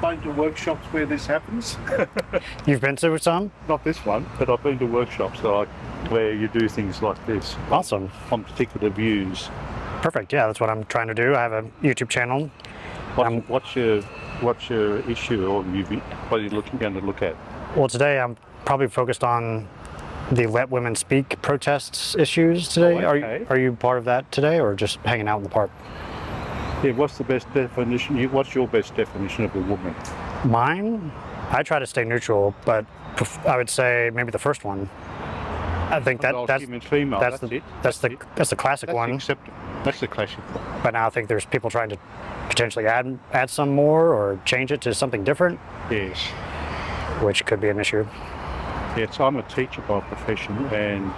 been to workshops where this happens. You've been to some? Not this one, but I've been to workshops where you do things like this. Awesome. On particular views. Perfect. Yeah, that's what I'm trying to do. I have a YouTube channel. What's your issue, or what are you going to look at? Well, today I'm probably focused on the Let Women Speak protests issues today. Oh, okay. Are you part of that today, or just hanging out in the park? Yeah, what's the best definition? What's your best definition of a woman? Mine? I try to stay neutral, but I would say maybe the first one. I think that's human female. That's the classic one. That's the classic one. But now I think there's people trying to potentially add some more or change it to something different. Yes. Which could be an issue. Yes, I'm a teacher by profession, and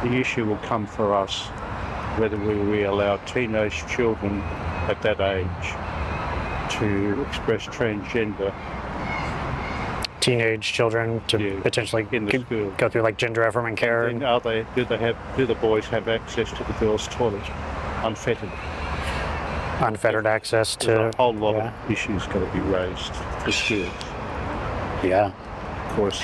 the issue will come for us whether we allow teenage children at that age to express transgender. Teenage children to potentially go through like gender affirming care. And do the boys have access to the girls' toilet unfettered? Unfettered access to. There's a whole lot of issues got to be raised for schools. Yeah. Of course,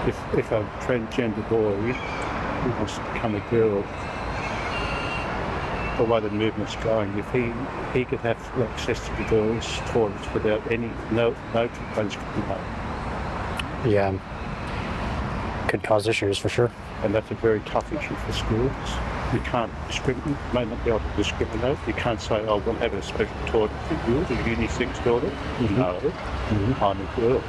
if a transgender boy who wants to become a girl, the way the movement's going, if he could have access to the girls' toilets without no complaints could be made. Yeah. Could cause issues for sure. And that's a very tough issue for schools. You can't discriminate, may not be able to discriminate. You can't say, oh, we'll have a special toilet for you, the unisex toilet. Mm-hmm. No, I'm a girl.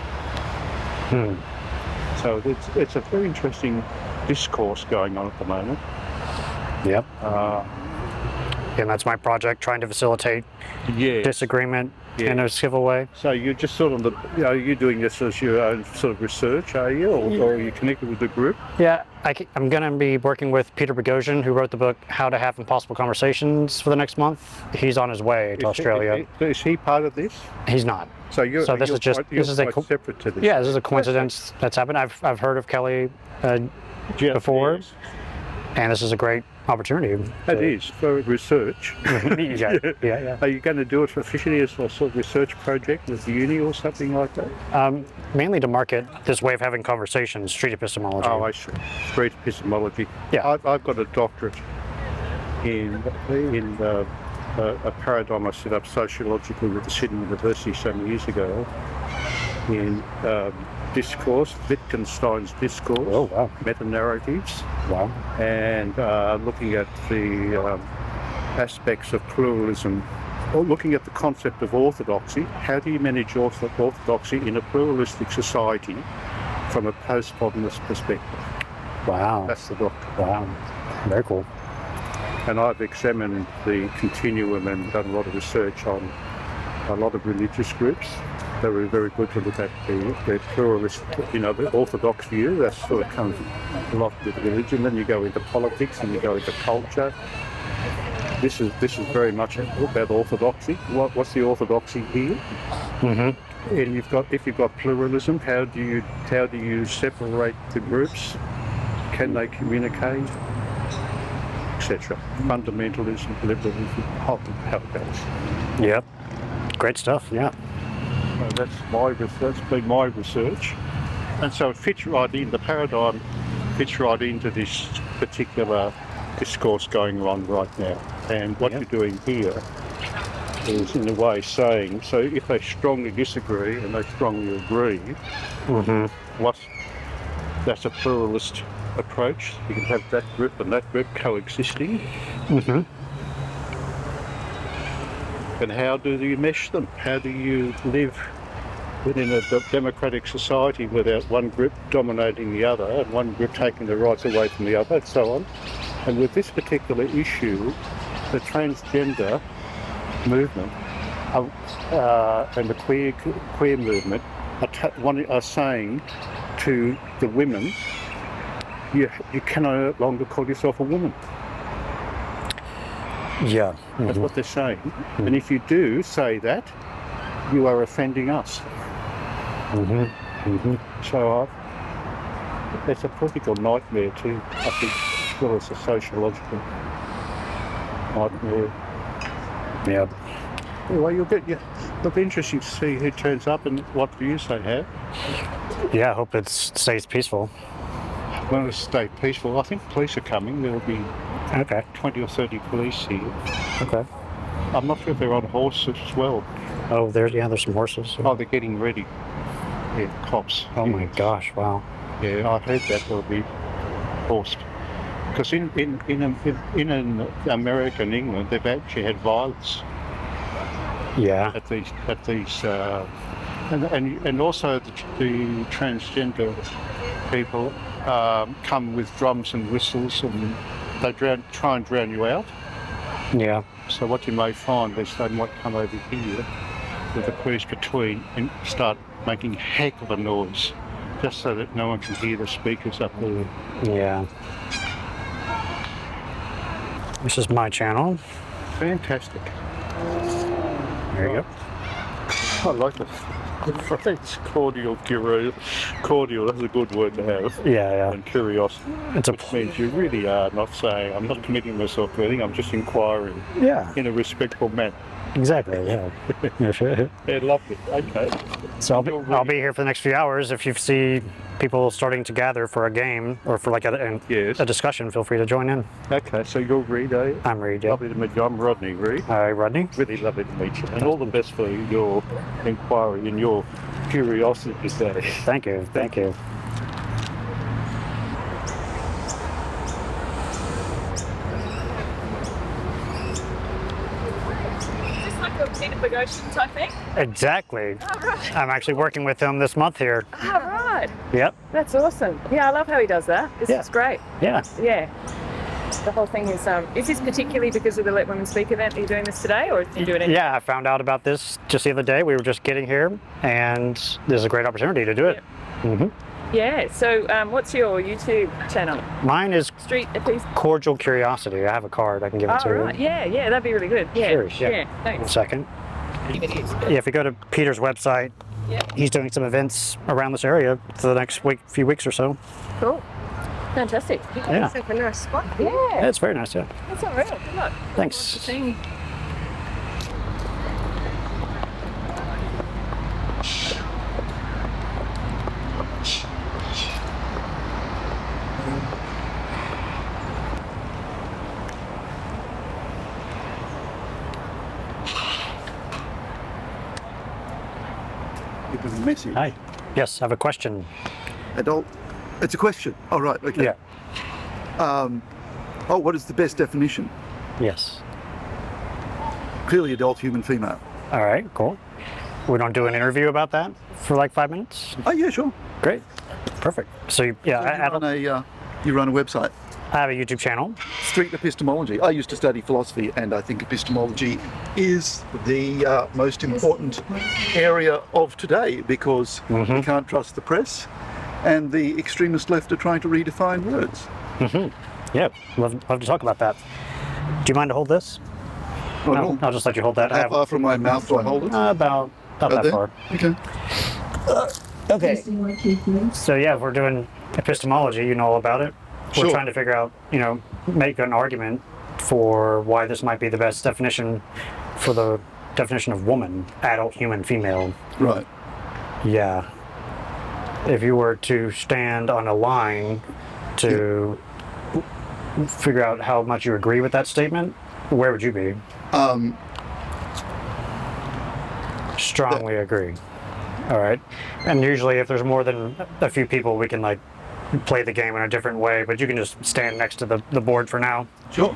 So it's a very interesting discourse going on at the moment. Yep. And that's my project, trying to facilitate disagreement in a civil way. So you're just sort of you're doing this as your own sort of research, are you, or are you connected with the group? Yeah, I'm going to be working with Peter Boghossian, who wrote the book How to Have Impossible Conversations, for the next month. He's on his way to Australia. Is he part of this? He's not. So this is separate to this. Yeah, this is a coincidence that's happened. I've heard of Kellie before, and this is a great opportunity. It is for research. Yeah. Are you going to do it officially as a sort of research project with the uni or something like that? Mainly to market this way of having conversations, street epistemology. Oh, I see. Street epistemology. Yeah. I've got a doctorate in a paradigm I set up sociologically with the Sydney University some years ago in discourse, Wittgenstein's discourse, meta-narratives, and looking at the aspects of pluralism, or looking at the concept of orthodoxy. How do you manage orthodoxy in a pluralistic society from a postmodernist perspective? Wow. That's the doctorate. Wow. Very cool. And I've examined the continuum and done a lot of research on a lot of religious groups. They were very good to look at the pluralist, the orthodox view. That sort of comes a lot with religion. Then you go into politics and you go into culture. This is very much about orthodoxy. What's the orthodoxy here? Mm-hmm. And if you've got pluralism, how do you separate the groups? Can they communicate? Etc. Fundamentalism, liberalism, how it goes. Yep. Great stuff. Yeah. So that's been my research, and so it fits right in. The paradigm fits right into this particular discourse going on right now. And what you're doing here is, in a way, saying, so if they strongly disagree and they strongly agree, that's a pluralist approach. You can have that group and that group coexisting. And how do you mesh them? How do you live within a democratic society without one group dominating the other and one group taking the rights away from the other, and so on? And with this particular issue, the transgender movement and the queer movement are saying to the women, you can no longer call yourself a woman. Yeah. That's what they're saying. And if you do say that, you are offending us. So it's a political nightmare too, I think, as well as a sociological nightmare. Yeah. Anyway, It'll be interesting to see who turns up and what views they have. Yeah, I hope it stays peaceful. Well, it'll stay peaceful. I think police are coming. There'll be Okay. 20 or 30 police here. Okay. I'm not sure if they're on horses as well. Oh, there's some horses. Oh, they're getting ready. Yeah, cops. Oh my gosh! Wow. Yeah, I heard that they'll be forced. Because in America and England, they've actually had violence Yeah. at these and also the transgender people come with drums and whistles, and they try and drown you out. Yeah. So what you may find is they might come over here with the police between and start making a heck of a noise, just so that no one can hear the speakers up there. Yeah. This is my channel. Fantastic. There you go. I like the phrase cordial, cordial, that's a good word to have. Yeah. And curiosity. It's a Which means you really are not saying, I'm not committing myself to anything, I'm just inquiring yeah. in a respectful manner. Exactly. Yeah. Yeah, lovely. Okay. So I'll be here for the next few hours. If you see people starting to gather for a game or for like a discussion, feel free to join in. Okay, so you're Reed, eh? I'm Reed. Yeah. Lovely to meet you. I'm Rodney, Reed. Hi, Rodney. Really lovely to meet you. And all the best for your inquiry and your curiosity today. Thank you. Thank you. Peter Boghossian type thing? Exactly. Oh, right. I'm actually working with him this month here. Oh, right. Yep. That's awesome. Yeah, I love how he does that. This is great. Yeah. Yeah. The whole thing is this particularly because of the Let Women Speak event? Are you doing this today, or are you doing it? Yeah, I found out about this just the other day. We were just getting here, and this is a great opportunity to do it. Yep. Mm-hmm. Yeah, so what's your YouTube channel? Mine is Street Epistemology. Cordial Curiosity. I have a card. I can give it to right. you. Yeah, that'd be really good. Yeah, Sure, yeah. One thanks. second. Yeah, if you go to Peter's website, he's doing some events around this area for the next few weeks or so. Cool. Fantastic. Yeah. It's like a nice spot. Yeah, it's very nice, yeah. That's unreal. Good luck. Thanks. Thing. It was a message. Hi. Yes, I have a question. Adult. It's a question. Oh, right. Okay. Yeah. What is the best definition? Yes. Clearly adult human female. All right, cool. We don't do an interview about that for like 5 minutes? Oh, yeah, sure. Great. Perfect. So, you You run a website. I have a YouTube channel. Street Epistemology. I used to study philosophy, and I think epistemology is the most important area of today because we can't trust the press, and the extremist left are trying to redefine words. Yeah, love to talk about that. Do you mind to hold this? Not at No, all. I'll just let you hold that. How far from my mouth do I hold it? About that there? far. Okay. Okay. So yeah, if we're doing epistemology, you know all about it. We're Sure. trying to figure out, make an argument for why this might be the best definition for the definition of woman, adult human female. Right. Yeah. If you were to stand on a line to figure out how much you agree with that statement, where would you be? Strongly agree. All right. And usually if there's more than a few people, we can like play the game in a different way, but you can just stand next to the board for now. Sure.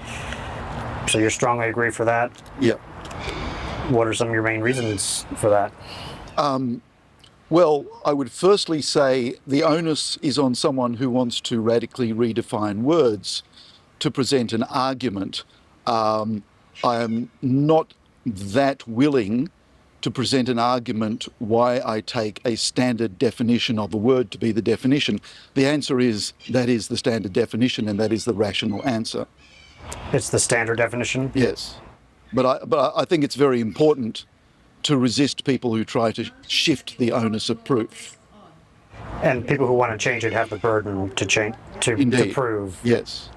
So you strongly agree for that. Yeah. What are some of your main reasons for that? Well, I would firstly say the onus is on someone who wants to radically redefine words to present an argument. I am not that willing to present an argument why I take a standard definition of a word to be the definition. The answer is that is the standard definition, and that is the rational answer. It's the standard definition? Yes. But I think it's very important to resist people who try to shift the onus of proof. And people who want to change it have the burden to change, to Indeed. prove. Yes.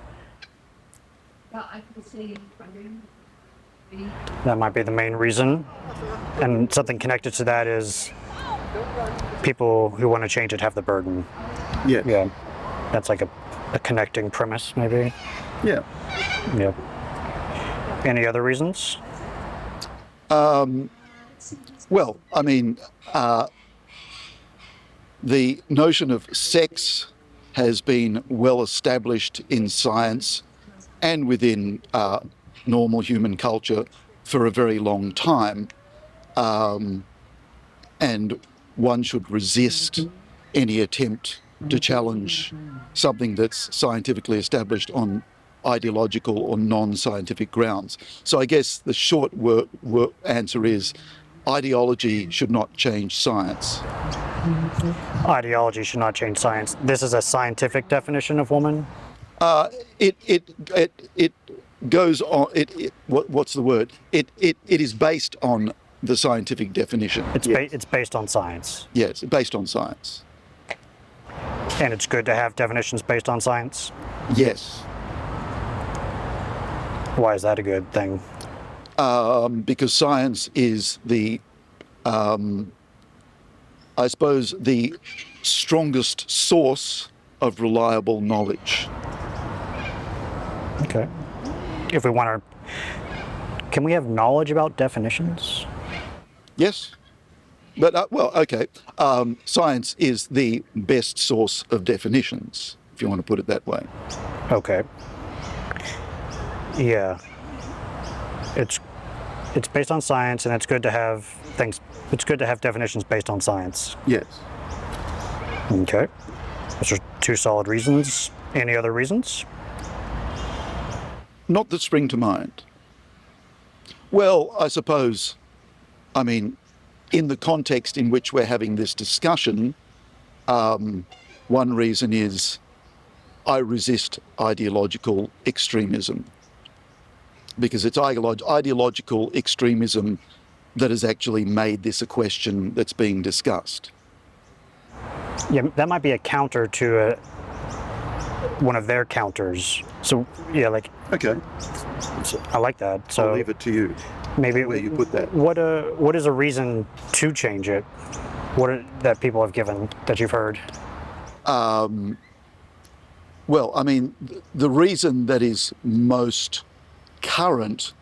That might be the main reason. And something connected to that is people who want to change it have the burden. Yeah. Yeah. That's like a connecting premise, maybe. Yeah. Yeah. Any other reasons? Well, I mean, the notion of sex has been well established in science and within normal human culture for a very long time. And one should resist any attempt to challenge something that's scientifically established on ideological or non-scientific grounds. So I guess the short answer is ideology should not change science. Ideology should not change science. This is a scientific definition of woman? It goes on. What's the word? It is based on the scientific definition. It's based on science. Yes, based on science. And it's good to have definitions based on science? Yes, Why is that a good thing? because science is I suppose, the strongest source of reliable knowledge. Okay. If we want to, can we have knowledge about definitions? Yes. But, well, okay. Science is the best source of definitions, if you want to put it that way. Okay. Yeah. It's based on science, and it's good to have things. It's good to have definitions based on science. Yes. Okay. Those are two solid reasons. Any other reasons? Not that spring to mind. Well, I suppose, I mean, in the context in which we're having this discussion, one reason is I resist ideological extremism, because it's ideological extremism that has actually made this a question that's being discussed. Yeah, that might be a counter to one of their counters. So yeah, like Okay, I like that. So I'll leave it to you. maybe Where you put that. What is a reason to change it? That people have given that you've heard? Well, I mean, the reason that is most current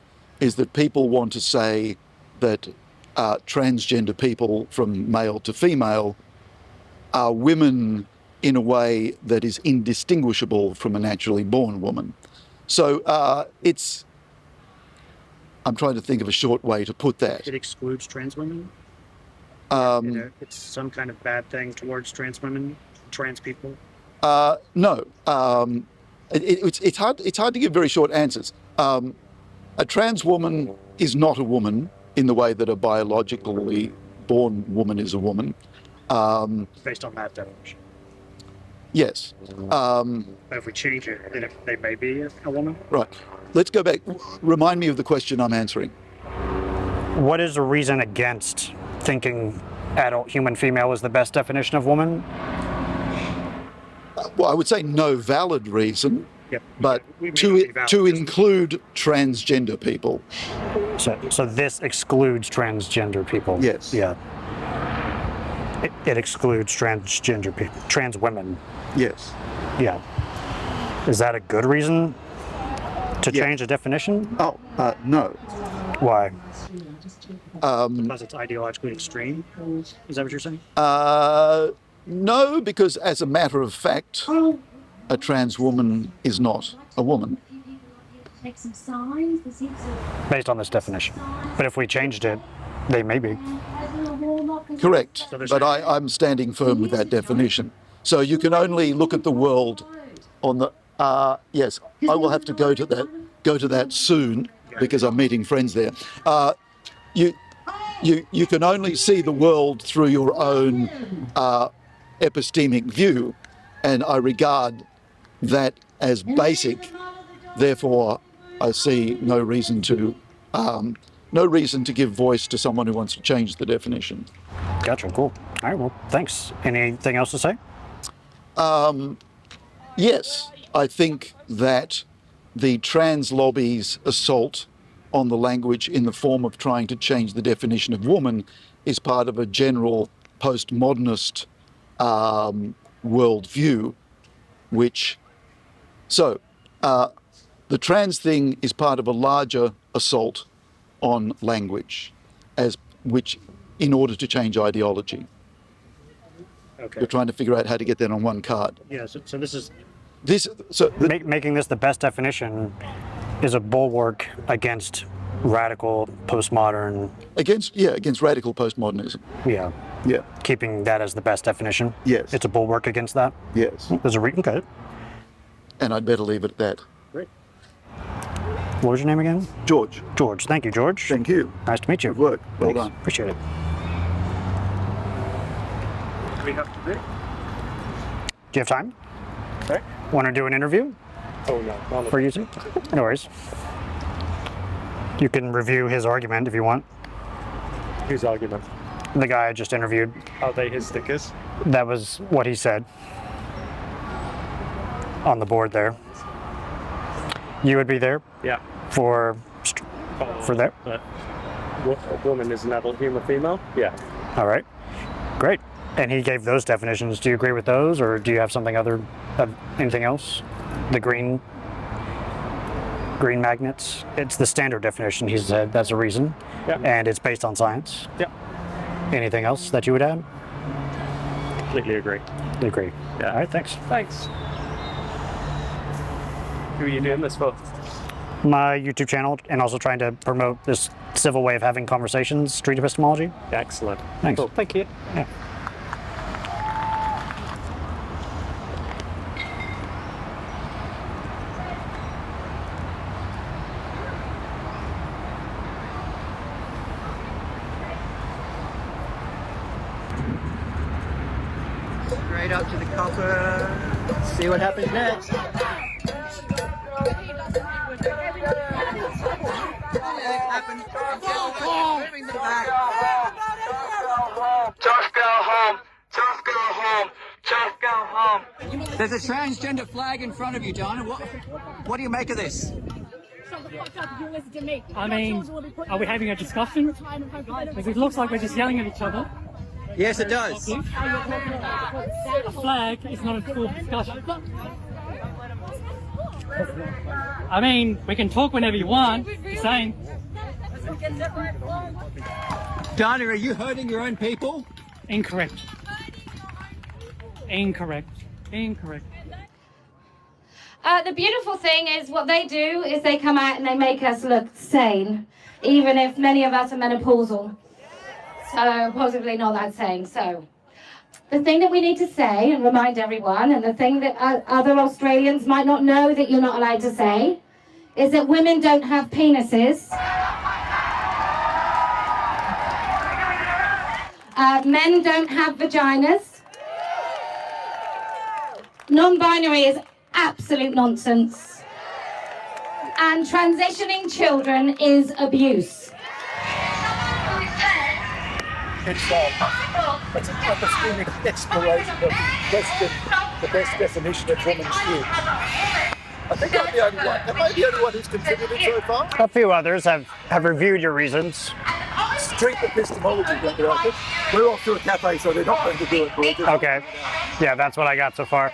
is that people want to say that transgender people, from male to female, are women in a way that is indistinguishable from a naturally born woman. So I'm trying to think of a short way to put that. It excludes trans women. It's some kind of bad thing towards trans women, trans people. No, it's hard to give very short answers. A trans woman is not a woman in the way that a biologically born woman is a woman. Based on that definition. Yes. But if we change it, then they may be a woman. Right. Let's go back. Remind me of the question I'm answering. What is a reason against thinking adult human female is the best definition of woman? Well, I would say no valid reason, Yep. but to include transgender people. So this excludes transgender people. Yes. Yeah. It excludes transgender people, trans women. Yes. Yeah. Is that a good reason to Yeah. change the definition? Oh, no. Why? Because it's ideologically extreme? Is that what you're saying? No, because as a matter of fact, a trans woman is not a woman. Based on this definition. But if we changed it, they may be. Correct. So there's- But I'm standing firm with that definition. So you can only look at the world on the. Yes, I will have to go to that soon because I'm meeting friends there. You can only see the world through your own epistemic view, and I regard that as basic. Therefore, I see no reason to give voice to someone who wants to change the definition. Gotcha, cool. All right, well, thanks. Anything else to say? Yes, I think that the trans lobby's assault on the language in the form of trying to change the definition of woman is part of a general postmodernist worldview, the trans thing is part of a larger assault on language, in order to change ideology. Okay. We're trying to figure out how to get that on one card. Yeah. So this is making this the best definition is a bulwark against radical postmodern. Against radical postmodernism. Yeah. Yeah. Keeping that as the best definition. Yes. It's a bulwark against that. Yes. There's a reason. Okay. And I'd better leave it at that. Great. What was your name again? George. George. Thank you, George. Thank you. Nice to meet you. Good work. Well Thanks. done. Appreciate it. We have to do. Do you have time? Okay. Want to do an interview Oh no. for you two? No worries. You can review his argument if you want. His argument. The guy I just interviewed, Are they his stickers? that was what he said on the board there. You would be there Yeah. for that? But a woman is an adult human female? Yeah. All right. Great. And he gave those definitions. Do you agree with those, or do you have something anything else? The green magnets. It's the standard definition. He said that's a reason, Yeah. and it's based on science. Yeah. Anything else that you would add? Completely agree. Agree. Yeah. All right. Thanks. Thanks. Who are you doing this for? My YouTube channel, and also trying to promote this civil way of having conversations, street epistemology. Excellent. Thanks. Cool. Thank you. Yeah. Straight up to the copper. See what happens next. Just go home. Just go home. Just go home. There's a transgender flag in front of you, Donna. What do you make of this? I mean, are we having a discussion? Because it looks like we're just yelling at each other. Yes, it does. A flag is not a full discussion. I mean, we can talk whenever you want. Just saying. Donna, are you hurting your own people? Incorrect. Incorrect. Incorrect. The beautiful thing is what they do is they come out and they make us look sane, even if many of us are menopausal. So possibly not that sane. So the thing that we need to say and remind everyone, and the thing that other Australians might not know that you're not allowed to say, is that women don't have penises. Men don't have vaginas. Non-binary is absolute nonsense. And transitioning children is abuse. It's an epistemic exploration of the best definition of woman's view. I think I'm the only one. Am I the only one who's contributed so far? A few others have reviewed your reasons. Street epistemology don't do it. We're off to a cafe, so they're not going to do it. We'll just Okay. Yeah, that's what I got so far.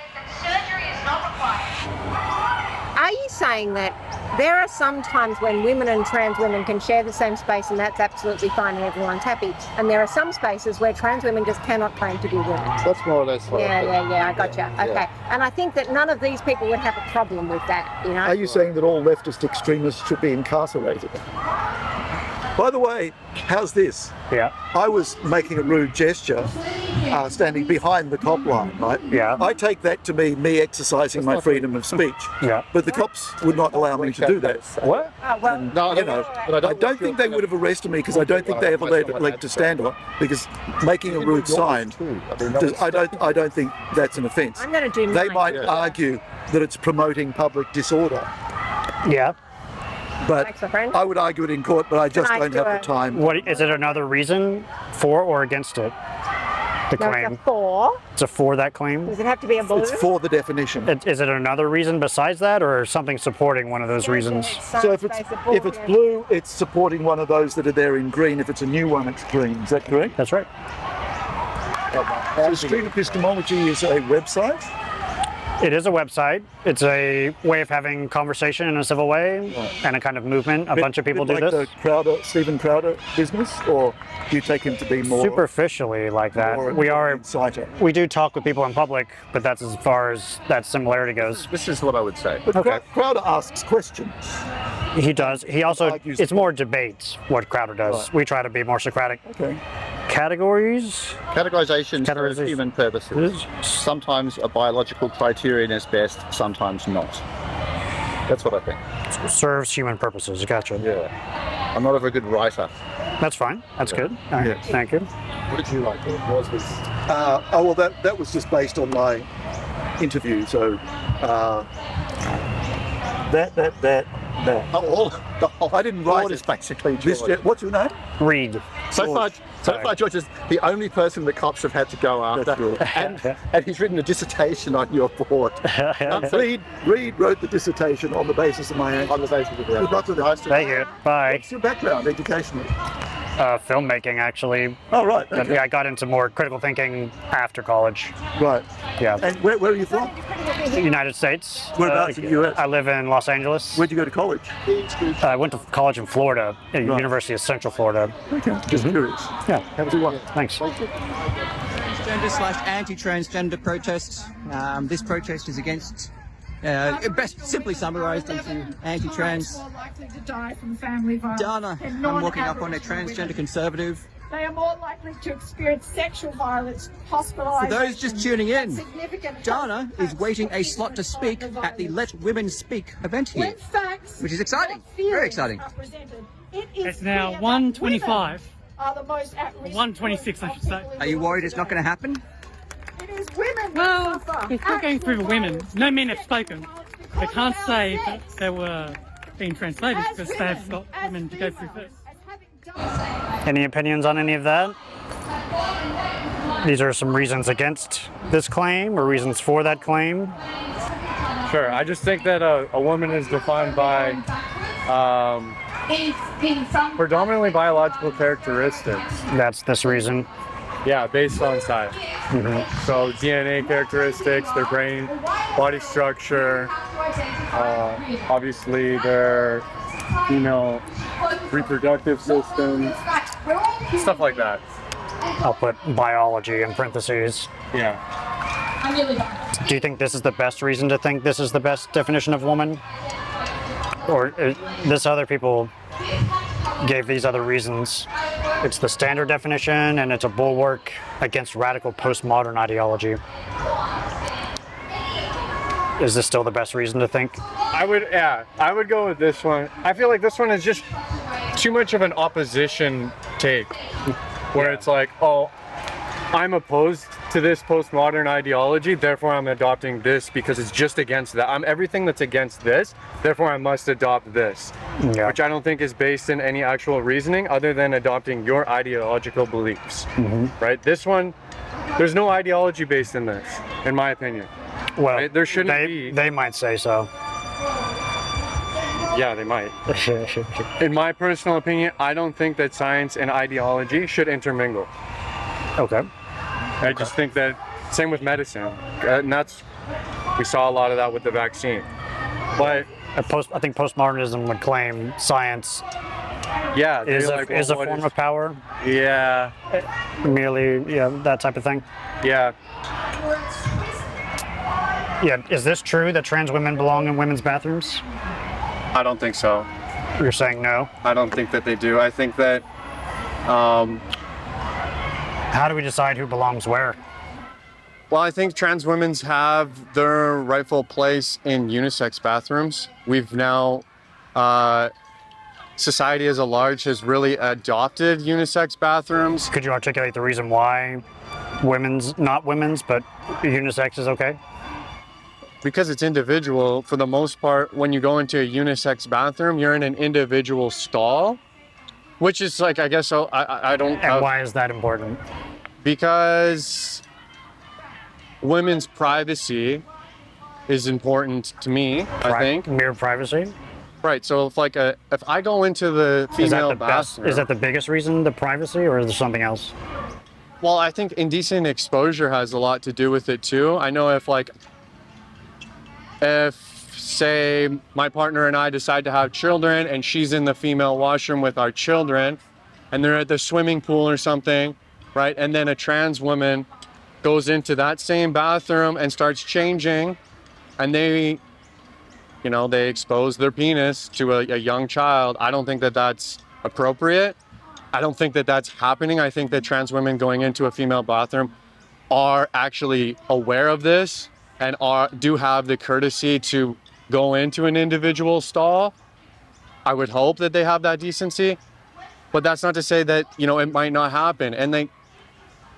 Are you saying that there are some times when women and trans women can share the same space and that's absolutely fine and everyone's happy, and there are some spaces where trans women just cannot claim to be women? That's more or less what I think. Yeah, I gotcha. Okay. And I think that none of these people would have a problem with that, you know? Are you saying that all leftist extremists should be incarcerated? By the way, how's this? Yeah. I was making a rude gesture standing behind the cop line, right? Yeah. I take that to be me exercising my freedom of speech. Yeah. But the cops would not allow me to do that. What? You know, I don't think they would have arrested me because I don't think they have a leg to stand on, because making a rude sign, I don't think that's an offence. I'm going to do They mine. might argue that it's promoting public disorder, Yeah. but Thanks, my friend. I would argue it in court, but I just Can I don't do have the a- time. What is it? Another reason for or against it The No, claim. it's a for. It's a for that claim. Does it have to be a blue? It's for the definition. Is it another reason besides that, or something supporting one of those reasons? So if it's blue, it's supporting one of those that are there in green. If it's a new one, it's green. Is that correct? That's right. So Street Epistemology is a website. It is a website. It's a way of having conversation in a civil way and a kind of movement. A bunch of people do like this. the Stephen Crowder business, or do you take him to be more Superficially like that. more We are. insider? We do talk with people in public, but that's as far as that similarity goes. This is what I would say. But Okay. Crowder asks questions. He does. He also. Argues It's the more debates what Crowder does. Right. We try to be more Socratic. Okay. Categories. Categorization for Categorization. human purposes. Sometimes a biological criterion is best, sometimes not. That's what I think. Serves human purposes. Gotcha. Yeah. I'm not a very good writer. That's fine. That's good. All right. Yes. Thank you. What did you like? What was this? Well, that was just based on my interview. So that. The whole I didn't write board it. is basically This, George. what's your name? Read. So far, George is the only person the cops have had to go after, That's good. and he's written a dissertation on your board. Reed wrote the dissertation on the basis of my answer. On the basis of Good luck with it. Thank you. Bye. What's your background educationally? Filmmaking, actually. Oh, right. But Okay. yeah, I got into more critical thinking after college. Right. Yeah. And where are you from? United States. Whereabouts in the US? I live in Los Angeles. Where'd you go to college? I went to college in Florida, at University of Central Florida. Okay. Just curious. Yeah. Have a good one. Thanks. Transgender/anti-transgender protests. This protest is against, best simply summarised into anti-trans. More likely to die from family violence. Dana, than I'm walking up on a non-Aboriginal transgender women. conservative. They are more likely to experience sexual violence, hospitalisation. For those just tuning in, significant Dana is waiting a slot to speak at the Let Women Speak event here, When facts, which is exciting, not feelings, very exciting. are presented, it is It's now clear that 1:25. women are the most at risk 1:26, I should say. Are you worried it's not going to happen? It is women Well, that suffer. it's not going through the women. No men have spoken. They Because can't they say are that they were being translated As because women, they've got as women to go females, through first. as having done Any opinions on any of that? These are some reasons against this claim or reasons for that claim. Sure. I just think that a woman is defined by predominantly biological characteristics. That's this reason. Yeah, based on science. So DNA characteristics, their brain, body structure, obviously their female reproductive systems, stuff like that. I'll put biology in parentheses. Yeah. Do you think this is the best reason to think this is the best definition of woman? Or this other people gave these other reasons? It's the standard definition and it's a bulwark against radical postmodern ideology. Is this still the best reason to think? I would go with this one. I feel like this one is just too much of an opposition take, where it's like, oh, I'm opposed to this postmodern ideology, therefore I'm adopting this because it's just against that. I'm everything that's against this, therefore I must adopt this. Yeah. Which I don't think is based in any actual reasoning other than adopting your ideological beliefs. Right? This one, there's no ideology based in this, in my opinion. Well, right? There shouldn't be. They might say so. Yeah, they might. In my personal opinion, I don't think that science and ideology should intermingle. Okay. I just think that, same with medicine, and we saw a lot of that with the vaccine. But I think postmodernism would claim science is a form of power. Yeah. Merely, that type of thing. Yeah. Yeah, is this true that trans women belong in women's bathrooms? I don't think so. You're saying no? I don't think that they do. I think that how do we decide who belongs where? Well, I think trans women have their rightful place in unisex bathrooms. We've now, society as a large has really adopted unisex bathrooms. Could you articulate the reason why not women's, but unisex is okay? Because it's individual. For the most part, when you go into a unisex bathroom, you're in an individual stall, which is like, I guess, so I don't. And why is that important? Because women's privacy is important to me, I think. Mere privacy? Right, so if I go into the female bathroom... Is that the biggest reason, the privacy, or is there something else? Well, I think indecent exposure has a lot to do with it too. I know if say my partner and I decide to have children and she's in the female washroom with our children and they're at the swimming pool or something, right? And then a trans woman goes into that same bathroom and starts changing and they expose their penis to a young child. I don't think that that's appropriate. I don't think that that's happening. I think that trans women going into a female bathroom are actually aware of this and do have the courtesy to go into an individual stall. I would hope that they have that decency, but that's not to say that, it might not happen. And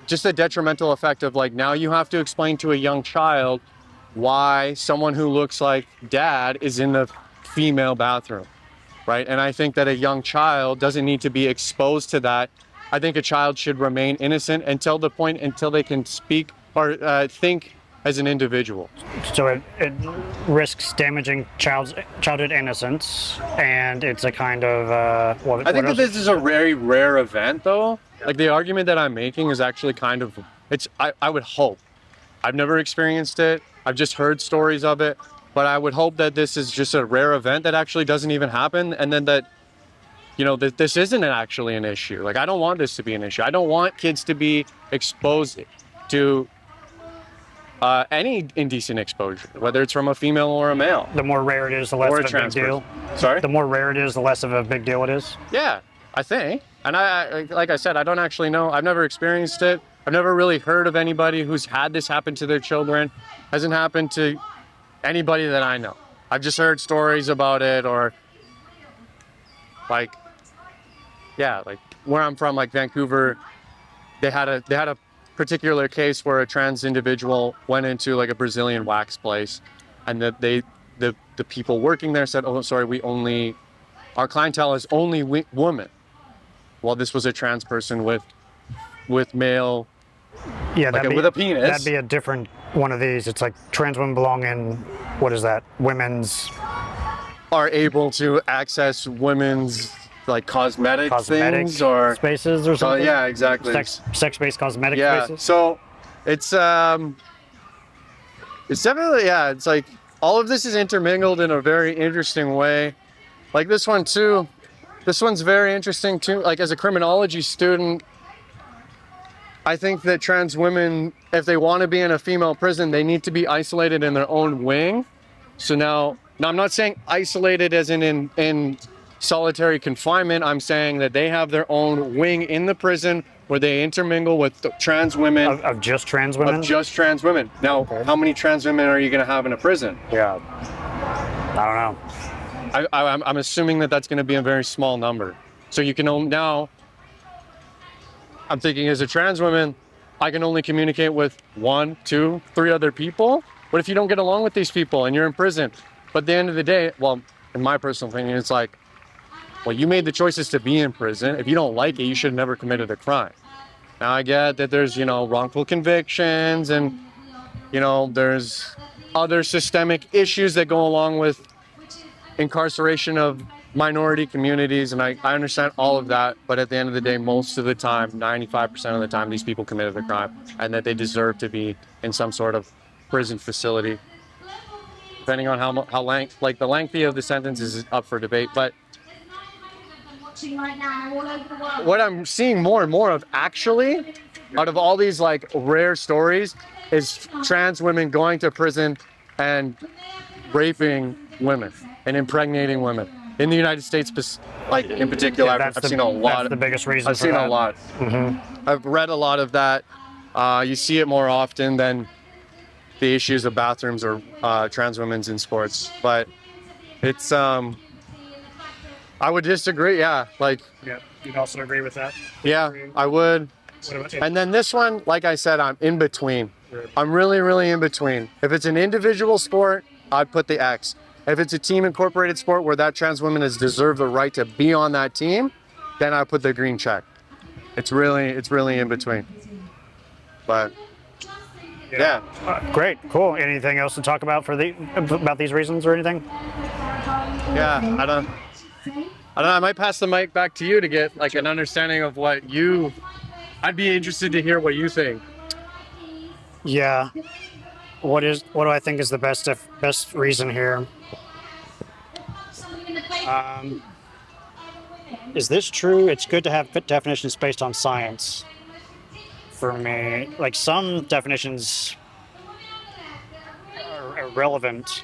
just the detrimental effect of now you have to explain to a young child why someone who looks like dad is in the female bathroom, right? And I think that a young child doesn't need to be exposed to that. I think a child should remain innocent until they can speak or think as an individual. So it risks damaging childhood innocence, and it's a kind of I think that this is a very rare event, though. The argument that I'm making is actually kind of I would hope. I've never experienced it. I've just heard stories of it, but I would hope that this is just a rare event that actually doesn't even happen, and then that that this isn't actually an issue. I don't want this to be an issue. I don't want kids to be exposed to any indecent exposure, whether it's from a female or a male. The more rare it is, the less of a big deal. Sorry? The more rare it is, the less of a big deal it is. Yeah, I think. And I like I said, I don't actually know. I've never experienced it. I've never really heard of anybody who's had this happen to their children. Hasn't happened to anybody that I know. I've just heard stories about it, or where I'm from, Vancouver, they had a particular case where a trans individual went into a Brazilian wax place, and that the people working there said, "Oh, sorry, our clientele is only women." Well, this was a trans person with male, with a penis. That'd be a different one of these. It's trans women belong in, what is that? Women's are able to access women's cosmetic things or spaces or something. Yeah, exactly. Sex-based cosmetic spaces. So it's definitely, it's all of this is intermingled in a very interesting way. This one too. This one's very interesting too. As a criminology student, I think that trans women, if they want to be in a female prison, they need to be isolated in their own wing. So now I'm not saying isolated as in solitary confinement. I'm saying that they have their own wing in the prison where they intermingle with trans women. Of just trans women? Of just trans women. Now, How many trans women are you going to have in a prison? Yeah. I don't know. I'm assuming that that's going to be a very small number. So you can now, I'm thinking as a trans woman, I can only communicate with 1, 2, 3 other people. What if you don't get along with these people and you're in prison? But at the end of the day, well, in my personal opinion, it's you made the choices to be in prison. If you don't like it, you should have never committed a crime. Now I get that there's, wrongful convictions and, there's other systemic issues that go along with incarceration of minority communities, and I understand all of that, but at the end of the day, most of the time, 95% of the time, these people committed a crime, and that they deserve to be in some sort of prison facility. Depending on how the length of the sentence is up for debate, but what I'm seeing more and more of actually, out of all these rare stories, is trans women going to prison and raping women and impregnating women in the United States, in particular. I've seen a lot. That's the biggest reason. I've seen a lot. Mm-hmm. I've read a lot of that. You see it more often than the issues of bathrooms or trans women's in sports, but it's I would disagree. Yeah, you'd also agree with that. Yeah, I would. And then this one, like I said, I'm in between. I'm really, really in between. If it's an individual sport, I'd put the X. If it's a team incorporated sport where that trans woman has deserved the right to be on that team, then I put the green check. It's really in between. But yeah. Great, cool. Anything else to talk about about these reasons or anything? Yeah, I don't know. I might pass the mic back to you to get like an understanding of what you. I'd be interested to hear what you think. Yeah. What do I think is the best reason here? Is this true? It's good to have definitions based on science. For me, like some definitions are irrelevant,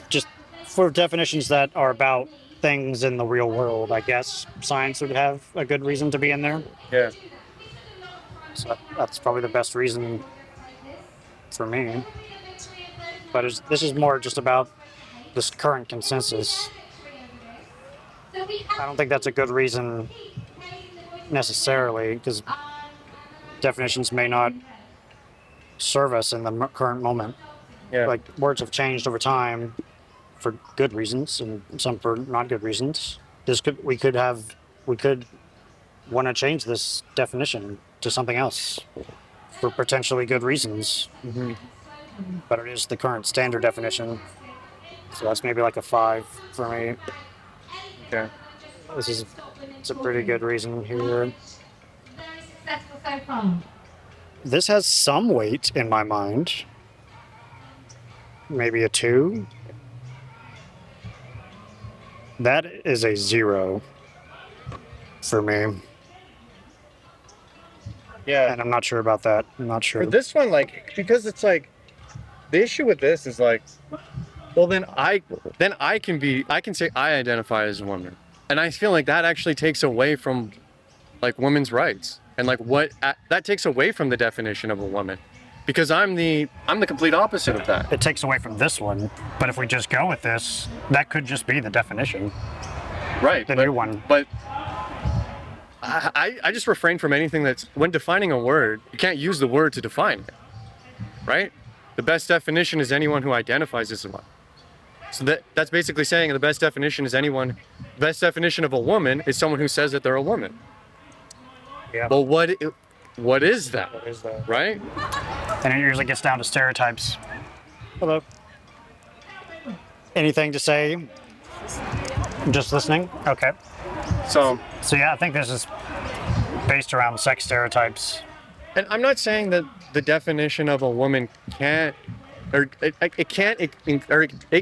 just for definitions that are about things in the real world. I guess science would have a good reason to be in there. Yeah. So that's probably the best reason for me. But this is more just about this current consensus. I don't think that's a good reason necessarily, because definitions may not serve us in the current moment. Yeah. Like words have changed over time for good reasons and some for not good reasons. We could want to change this definition to something else for potentially good reasons. Mm-hmm. But it is the current standard definition, so that's maybe like a 5 for me. Okay. It's a pretty good reason here. This has some weight in my mind. Maybe a 2. That is a 0 for me. Yeah. And I'm not sure about that. I'm not sure. For this one, like, because it's like, the issue with this is like, well, then I can say I identify as a woman. And I feel like that actually takes away from like women's rights. And like that takes away from the definition of a woman. Because I'm the complete opposite of that. It takes away from this one, but if we just go with this, that could just be the definition. Right. The new one. But I just refrain from anything that's, when defining a word, you can't use the word to define it. Right? The best definition is anyone who identifies as one. So that's basically saying the best definition is anyone, the best definition of a woman is someone who says that they're a woman. Yeah. But what is that? What is that? Right? And it usually gets down to stereotypes. Hello. Anything to say? Just listening? Okay. So yeah, I think this is based around sex stereotypes. And I'm not saying that the definition of a woman can't, or it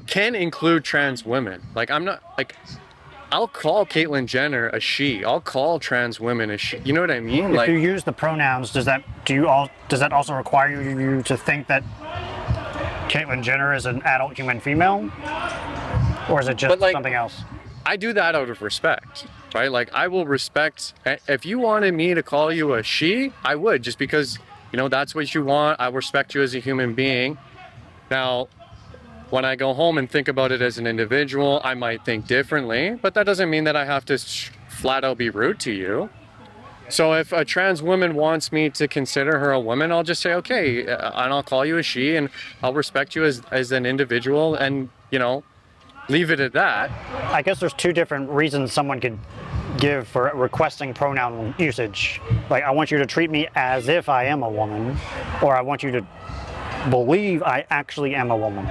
can include trans women. Like I'm not like, I'll call Caitlyn Jenner a she. I'll call trans women a she. You know what I mean? If you use the pronouns, does that also require you to think that Caitlyn Jenner is an adult human female, or is it just something else? I do that out of respect, right? Like I will respect. If you wanted me to call you a she, I would, just because that's what you want. I respect you as a human being. Now, when I go home and think about it as an individual, I might think differently, but that doesn't mean that I have to flat out be rude to you. So if a trans woman wants me to consider her a woman, I'll just say, okay, and I'll call you a she, and I'll respect you as an individual, and, leave it at that. I guess there's 2 different reasons someone could give for requesting pronoun usage. Like, I want you to treat me as if I am a woman, or I want you to believe I actually am a woman.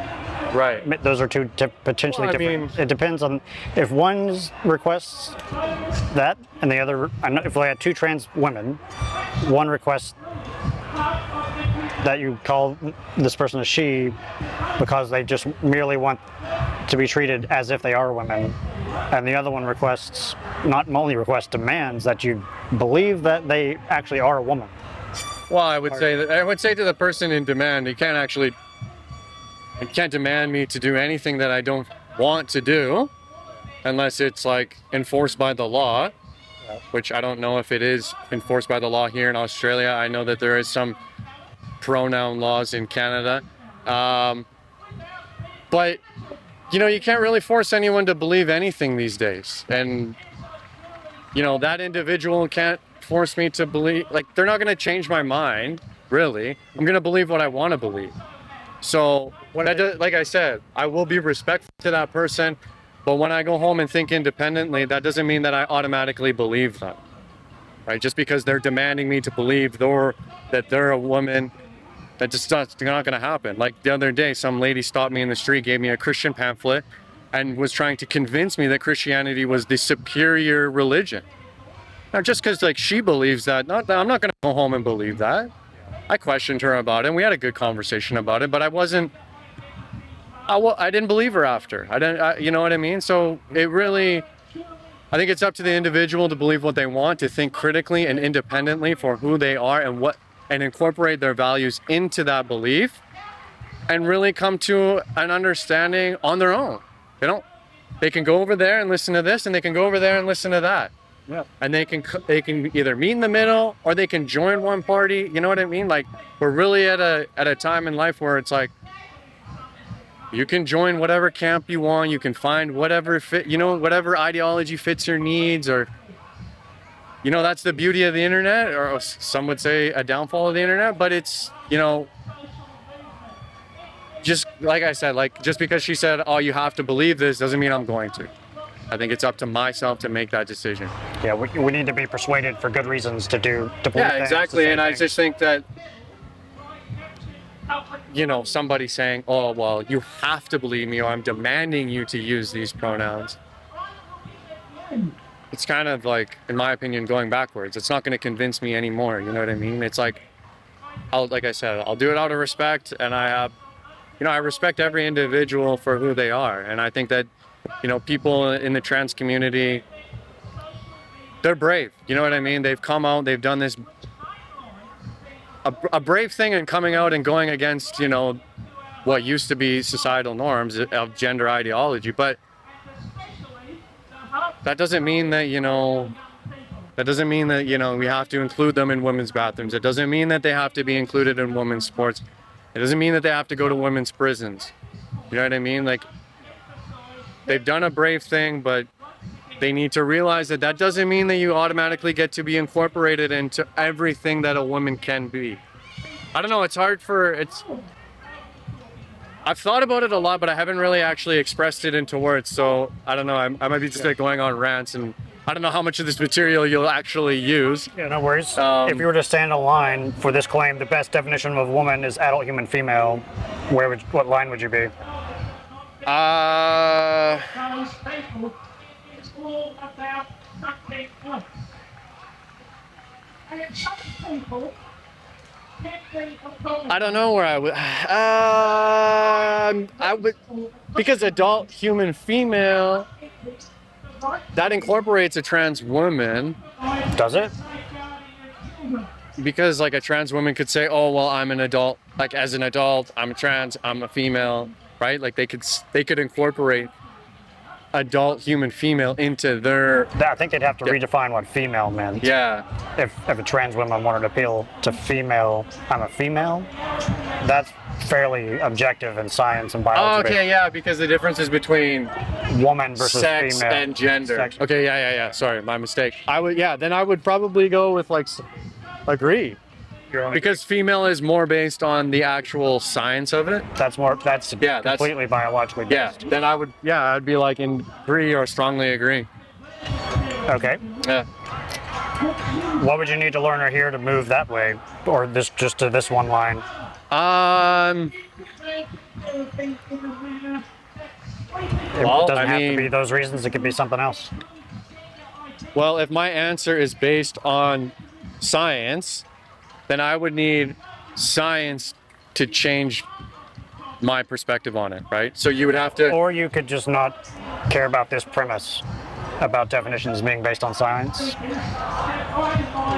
Right. Those are 2 potentially different. It depends on if one requests that and the other. If we had 2 trans women, one requests that you call this person a she because they just merely want to be treated as if they are women, and the other one demands that you believe that they actually are a woman. Well, I would say to the person in demand, you can't demand me to do anything that I don't want to do, unless it's like enforced by the law, which I don't know if it is enforced by the law here in Australia. I know that there is some pronoun laws in Canada, but you can't really force anyone to believe anything these days, and that individual can't force me to believe, like, they're not going to change my mind, really. I'm going to believe what I want to believe. So, like I said, I will be respectful to that person, but when I go home and think independently, that doesn't mean that I automatically believe them, right? Just because they're demanding me to believe that they're a woman That's just not going to happen. Like the other day, some lady stopped me in the street, gave me a Christian pamphlet, and was trying to convince me that Christianity was the superior religion. Now, just because like she believes that, I'm not going to go home and believe that. I questioned her about it, and we had a good conversation about it, but I didn't believe her after. You know what I mean? So it really, I think it's up to the individual to believe what they want, to think critically and independently for who they are and incorporate their values into that belief, and really come to an understanding on their own. They can go over there and listen to this, and they can go over there and listen to that. Yeah. And they can either meet in the middle, or they can join one party. You know what I mean? Like, we're really at a time in life where it's like, you can join whatever camp you want. You can find whatever whatever ideology fits your needs, or, that's the beauty of the internet, or some would say a downfall of the internet. But it's, just like I said, like, just because she said, oh, you have to believe this, doesn't mean I'm going to. I think it's up to myself to make that decision. Yeah, we need to be persuaded for good reasons to believe Yeah, exactly. And I just think that, somebody saying, oh, well, you have to believe me, or I'm demanding you to use these pronouns. It's kind of like, in my opinion, going backwards. It's not going to convince me anymore. You know what I mean? It's like, like I said, I'll do it out of respect, and I respect every individual for who they are. And I think that, people in the trans community, they're brave. You know what I mean? They've come out, they've done this, a brave thing in coming out and going against, what used to be societal norms of gender ideology. But that doesn't mean that, we have to include them in women's bathrooms. It doesn't mean that they have to be included in women's sports. It doesn't mean that they have to go to women's prisons. You know what I mean? Like, they've done a brave thing, but they need to realize that doesn't mean that you automatically get to be incorporated into everything that a woman can be. I don't know, I've thought about it a lot, but I haven't really actually expressed it into words. So I don't know, I might be just like going on rants, and I don't know how much of this material you'll actually use. Yeah, no worries. If you were to stand a line for this claim, the best definition of a woman is adult human female, what line would you be? I don't know where I would, because adult human female, that incorporates a trans woman. Does it? Because like a trans woman could say, oh, well, I'm an adult, like as an adult, I'm trans, I'm a female, right? Like they could incorporate adult human female into their... I think they'd have to redefine what female meant. Yeah. If a trans woman wanted to appeal to female, I'm a female, that's fairly objective in science and biology. Oh, okay, yeah, because the difference is between woman versus sex female and gender. Sex. Okay, yeah. Sorry, my mistake. Then I would probably go with like agree. Because female is more based on the actual science of it. That's completely biologically based. Yeah, then I'd be like in agree or strongly agree. Okay. Yeah. What would you need to learn or hear to move that way, or just to this one line? It doesn't have to be those reasons. It could be something else. Well, if my answer is based on science, then I would need science to change my perspective on it, right? So you would have to... Or you could just not care about this premise about definitions being based on science.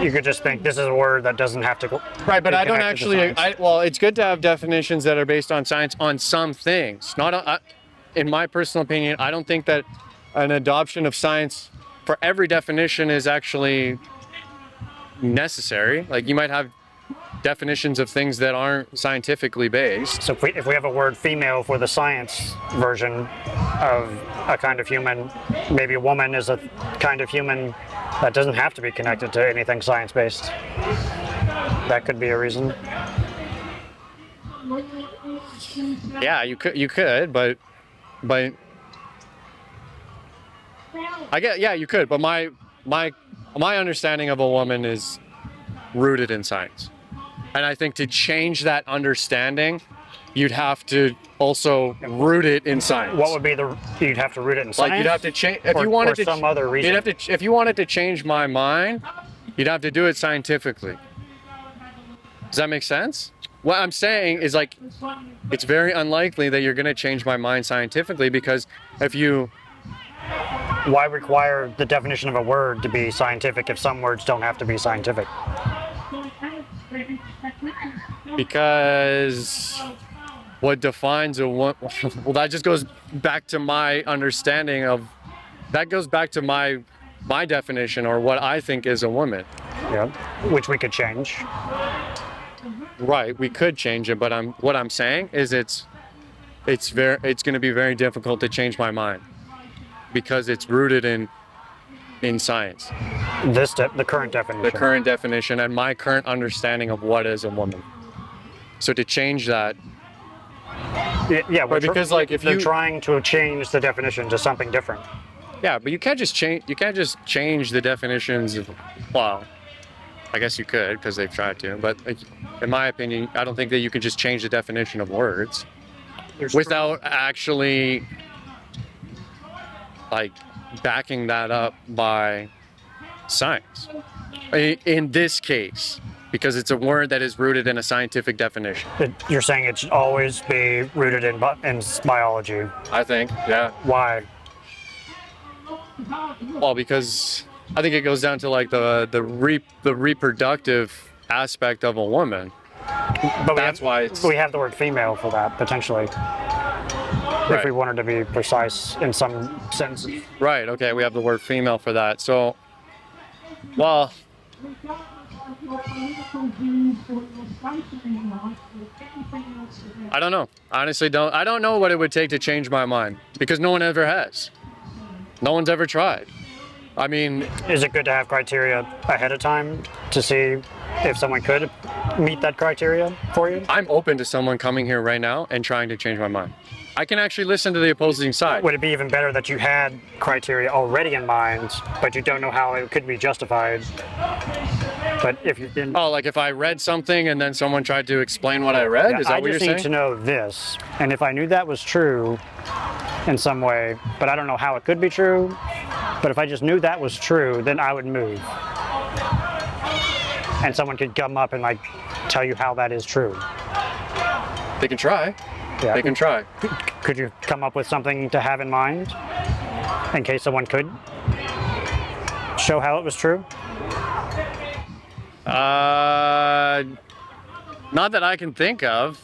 You could just think this is a word that doesn't have to... Right, but I don't actually... Well, it's good to have definitions that are based on science on some things. In my personal opinion, I don't think that an adoption of science for every definition is actually necessary. Like, you might have definitions of things that aren't scientifically based. So if we have a word female for the science version of a kind of human, maybe a woman is a kind of human that doesn't have to be connected to anything science-based. That could be a reason. Yeah, you could, but I get, yeah, you could, but my understanding of a woman is rooted in science. And I think to change that understanding, you'd have to also root it in science. What would be you'd have to root it in science? Like you'd have to change, if you wanted to, some other reason. if you wanted to change my mind, you'd have to do it scientifically. Does that make sense? What I'm saying is like, it's very unlikely that you're going to change my mind scientifically, because if you... Why require the definition of a word to be scientific if some words don't have to be scientific? Because what defines a woman, well, that just goes back to my understanding of, that goes back to my definition, or what I think is a woman. Yeah, which we could change. Right, we could change it, but what I'm saying is it's going to be very difficult to change my mind, because it's rooted in science. The current definition. The current definition and my current understanding of what is a woman. So to change that. Yeah, but because like if they're trying to change the definition to something different. Yeah, but you can't just change the definitions of, well, I guess you could, because they've tried to, but in my opinion, I don't think that you can just change the definition of words without actually like backing that up by science. In this case, because it's a word that is rooted in a scientific definition. You're saying it should always be rooted in biology? I think, yeah. Why? Well, because I think it goes down to like the reproductive aspect of a woman. But that's why we have the word female for that, potentially. Right. If we wanted to be precise in some sentences. Right, okay, we have the word female for that. So, well, I don't know. Honestly, I don't know what it would take to change my mind, because no one ever has. No one's ever tried. I mean, is it good to have criteria ahead of time to see if someone could meet that criteria for you? I'm open to someone coming here right now and trying to change my mind. I can actually listen to the opposing side. Would it be even better that you had criteria already in mind, but you don't know how it could be justified? But if you didn't... Oh, like if I read something and then someone tried to explain what I read? Yeah, is that what you're saying? I just need to know this. And if I knew that was true in some way, but I don't know how it could be true, but if I just knew that was true, then I would move. And someone could come up and like tell you how that is true. They can try. Yeah. They can try. Could you come up with something to have in mind in case someone could show how it was true? Not that I can think of,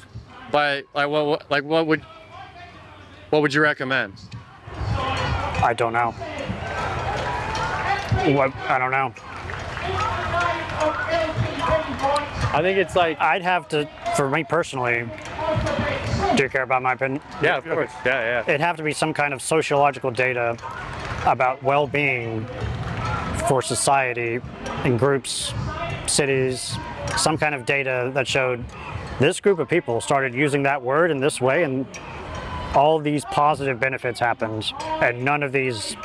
but like what would you recommend? I don't know. I don't know. I think it's like, I'd have to, for me personally, do you care about my opinion? Yeah, of course. Yeah. It'd have to be some kind of sociological data about well-being for society in groups, cities, some kind of data that showed this group of people started using that word in this way and all these positive benefits happened and none of these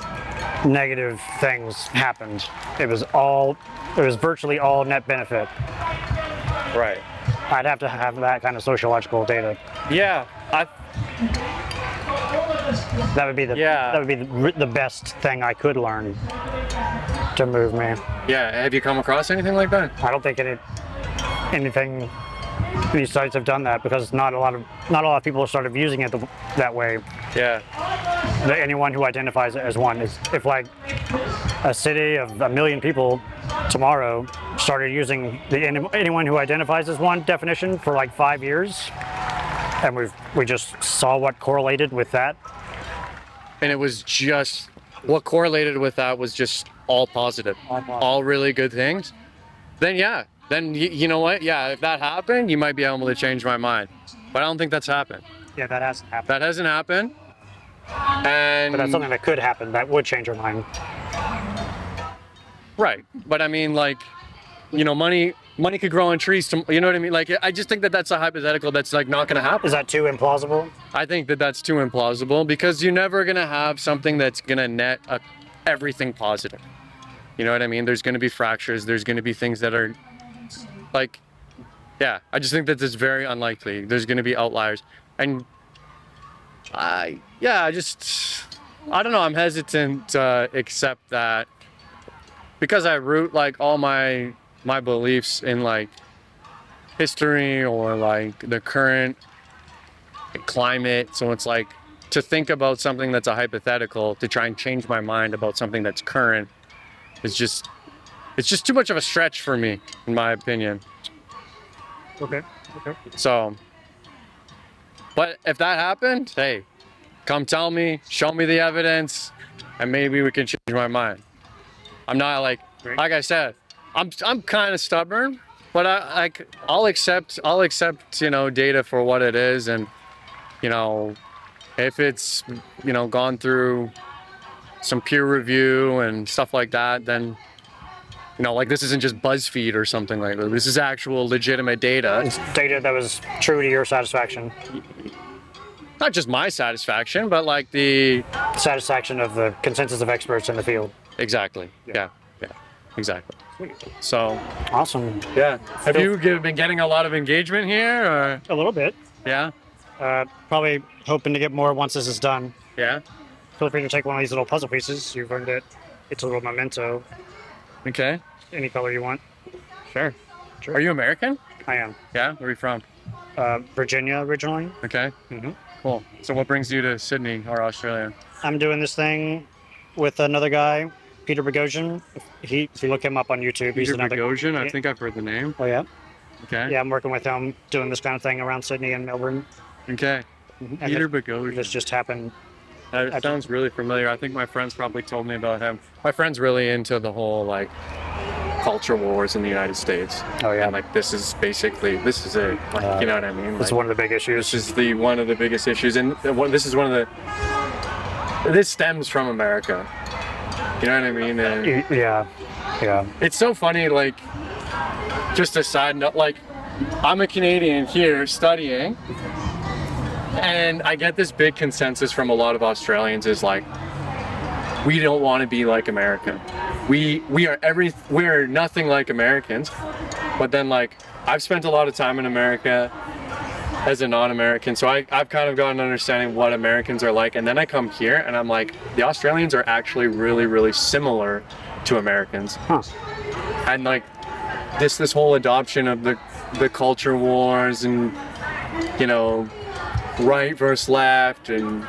negative things happened. It was virtually all net benefit. Right. I'd have to have that kind of sociological data. Yeah, that would be the best thing I could learn to move me. Yeah, have you come across anything like that? I don't think any sites have done that, because not a lot of people have started using it that way. Yeah. Anyone who identifies it as one is, if like a city of 1 million people tomorrow started using anyone who identifies as one definition for like 5 years, and we just saw what correlated with that. And it was just, what correlated with that was just all positive, all really good things. Then yeah, you know what? Yeah, if that happened, you might be able to change my mind. But I don't think that's happened. Yeah, that hasn't happened. That hasn't happened. But that's something that could happen that would change your mind. Right, but I mean, like, you know, money could grow on trees. You know what I mean? Like, I just think that that's a hypothetical that's like not going to happen. Is that too implausible? I think that that's too implausible, because you're never going to have something that's going to net everything positive. You know what I mean? There's going to be fractures. There's going to be things that are like, Yeah, I just think that it's very unlikely. There's going to be outliers. And I don't know, I'm hesitant to accept that because I root like all my beliefs in like history or like the current climate. So it's like to think about something that's a hypothetical to try and change my mind about something that's current is just, it's just too much of a stretch for me, in my opinion. Okay. So, but if that happened, hey, come tell me, show me the evidence, and maybe we can change my mind. I'm not like I said, I'm kind of stubborn, but I'll accept, you know, data for what it is, and you know, if it's, you know, gone through some peer review and stuff like that, then, you know, like this isn't just BuzzFeed or something like that. This is actual legitimate data. It's data that was true to your satisfaction. Not just my satisfaction, but like the satisfaction of the consensus of experts in the field. Exactly. Yeah. Exactly. So awesome. Yeah. Have you been getting a lot of engagement here, or a little bit? Yeah. Probably hoping to get more once this is done. Yeah. Feel free to take one of these little puzzle pieces. You've earned it. It's a little memento. Okay. Any color you want. Sure. Are you American? I am. Yeah. Where are you from? Virginia originally. Okay. Mm-hmm. Cool. So what brings you to Sydney or Australia? I'm doing this thing with another guy, Peter Boghossian. If you look him up on YouTube, he's Peter another. Boghossian? I think I've heard the name. Oh yeah. Okay. Yeah, I'm working with him doing this kind of thing around Sydney and Melbourne. Okay. Mm-hmm. Peter Boghossian. This just happened. That sounds really familiar. I think my friends probably told me about him. My friend's really into the whole like culture wars in the United States. Oh yeah. And like this is it. Like, you know what I mean? It's like, one of the big issues. This is one of the biggest issues, and this is one of the. This stems from America. You know what I mean? And yeah. It's so funny. Like, just a side note. Like, I'm a Canadian here studying, and I get this big consensus from a lot of Australians is like, we don't want to be like America. We're nothing like Americans. But then like, I've spent a lot of time in America as a non-American, so I've kind of got an understanding what Americans are like, and then I come here and I'm like, the Australians are actually really, really similar to Americans. Huh. And like, this whole adoption of the culture wars and, you know, right versus left and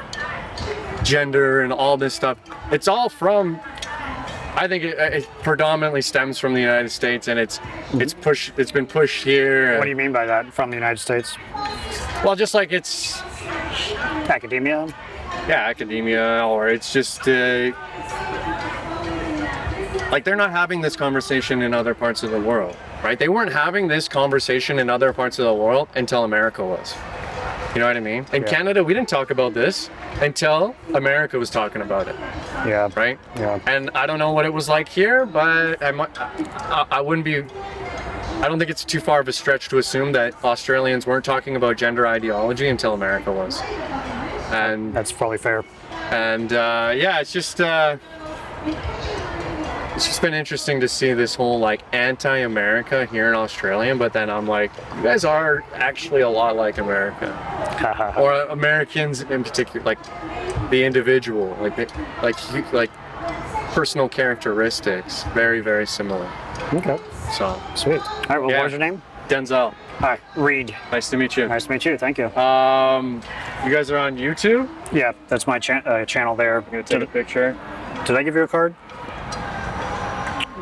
gender and all this stuff, it's all from, I think it predominantly stems from the United States, and it's been pushed here. What do you mean by that, from the United States? Well, just like it's academia. Yeah, academia, or it's just like they're not having this conversation in other parts of the world, right? They weren't having this conversation in other parts of the world until America was. You know what I mean? In Canada, we didn't talk about this until America was talking about it. Yeah. Right? Yeah. And I don't know what it was like here, but I wouldn't be. I don't think it's too far of a stretch to assume that Australians weren't talking about gender ideology until America was. And that's probably fair. And yeah, it's just been interesting to see this whole like anti-America here in Australia, but then I'm like, you guys are actually a lot like America, or Americans in particular, like the individual, like personal characteristics, very, very similar. Okay. So sweet. All right. Well, what was your name? Denzel. Hi, Reed. Nice to meet you. Nice to meet you. Thank you. You guys are on YouTube? Yeah, that's my channel there. I'm gonna take a picture. Did I give you a card?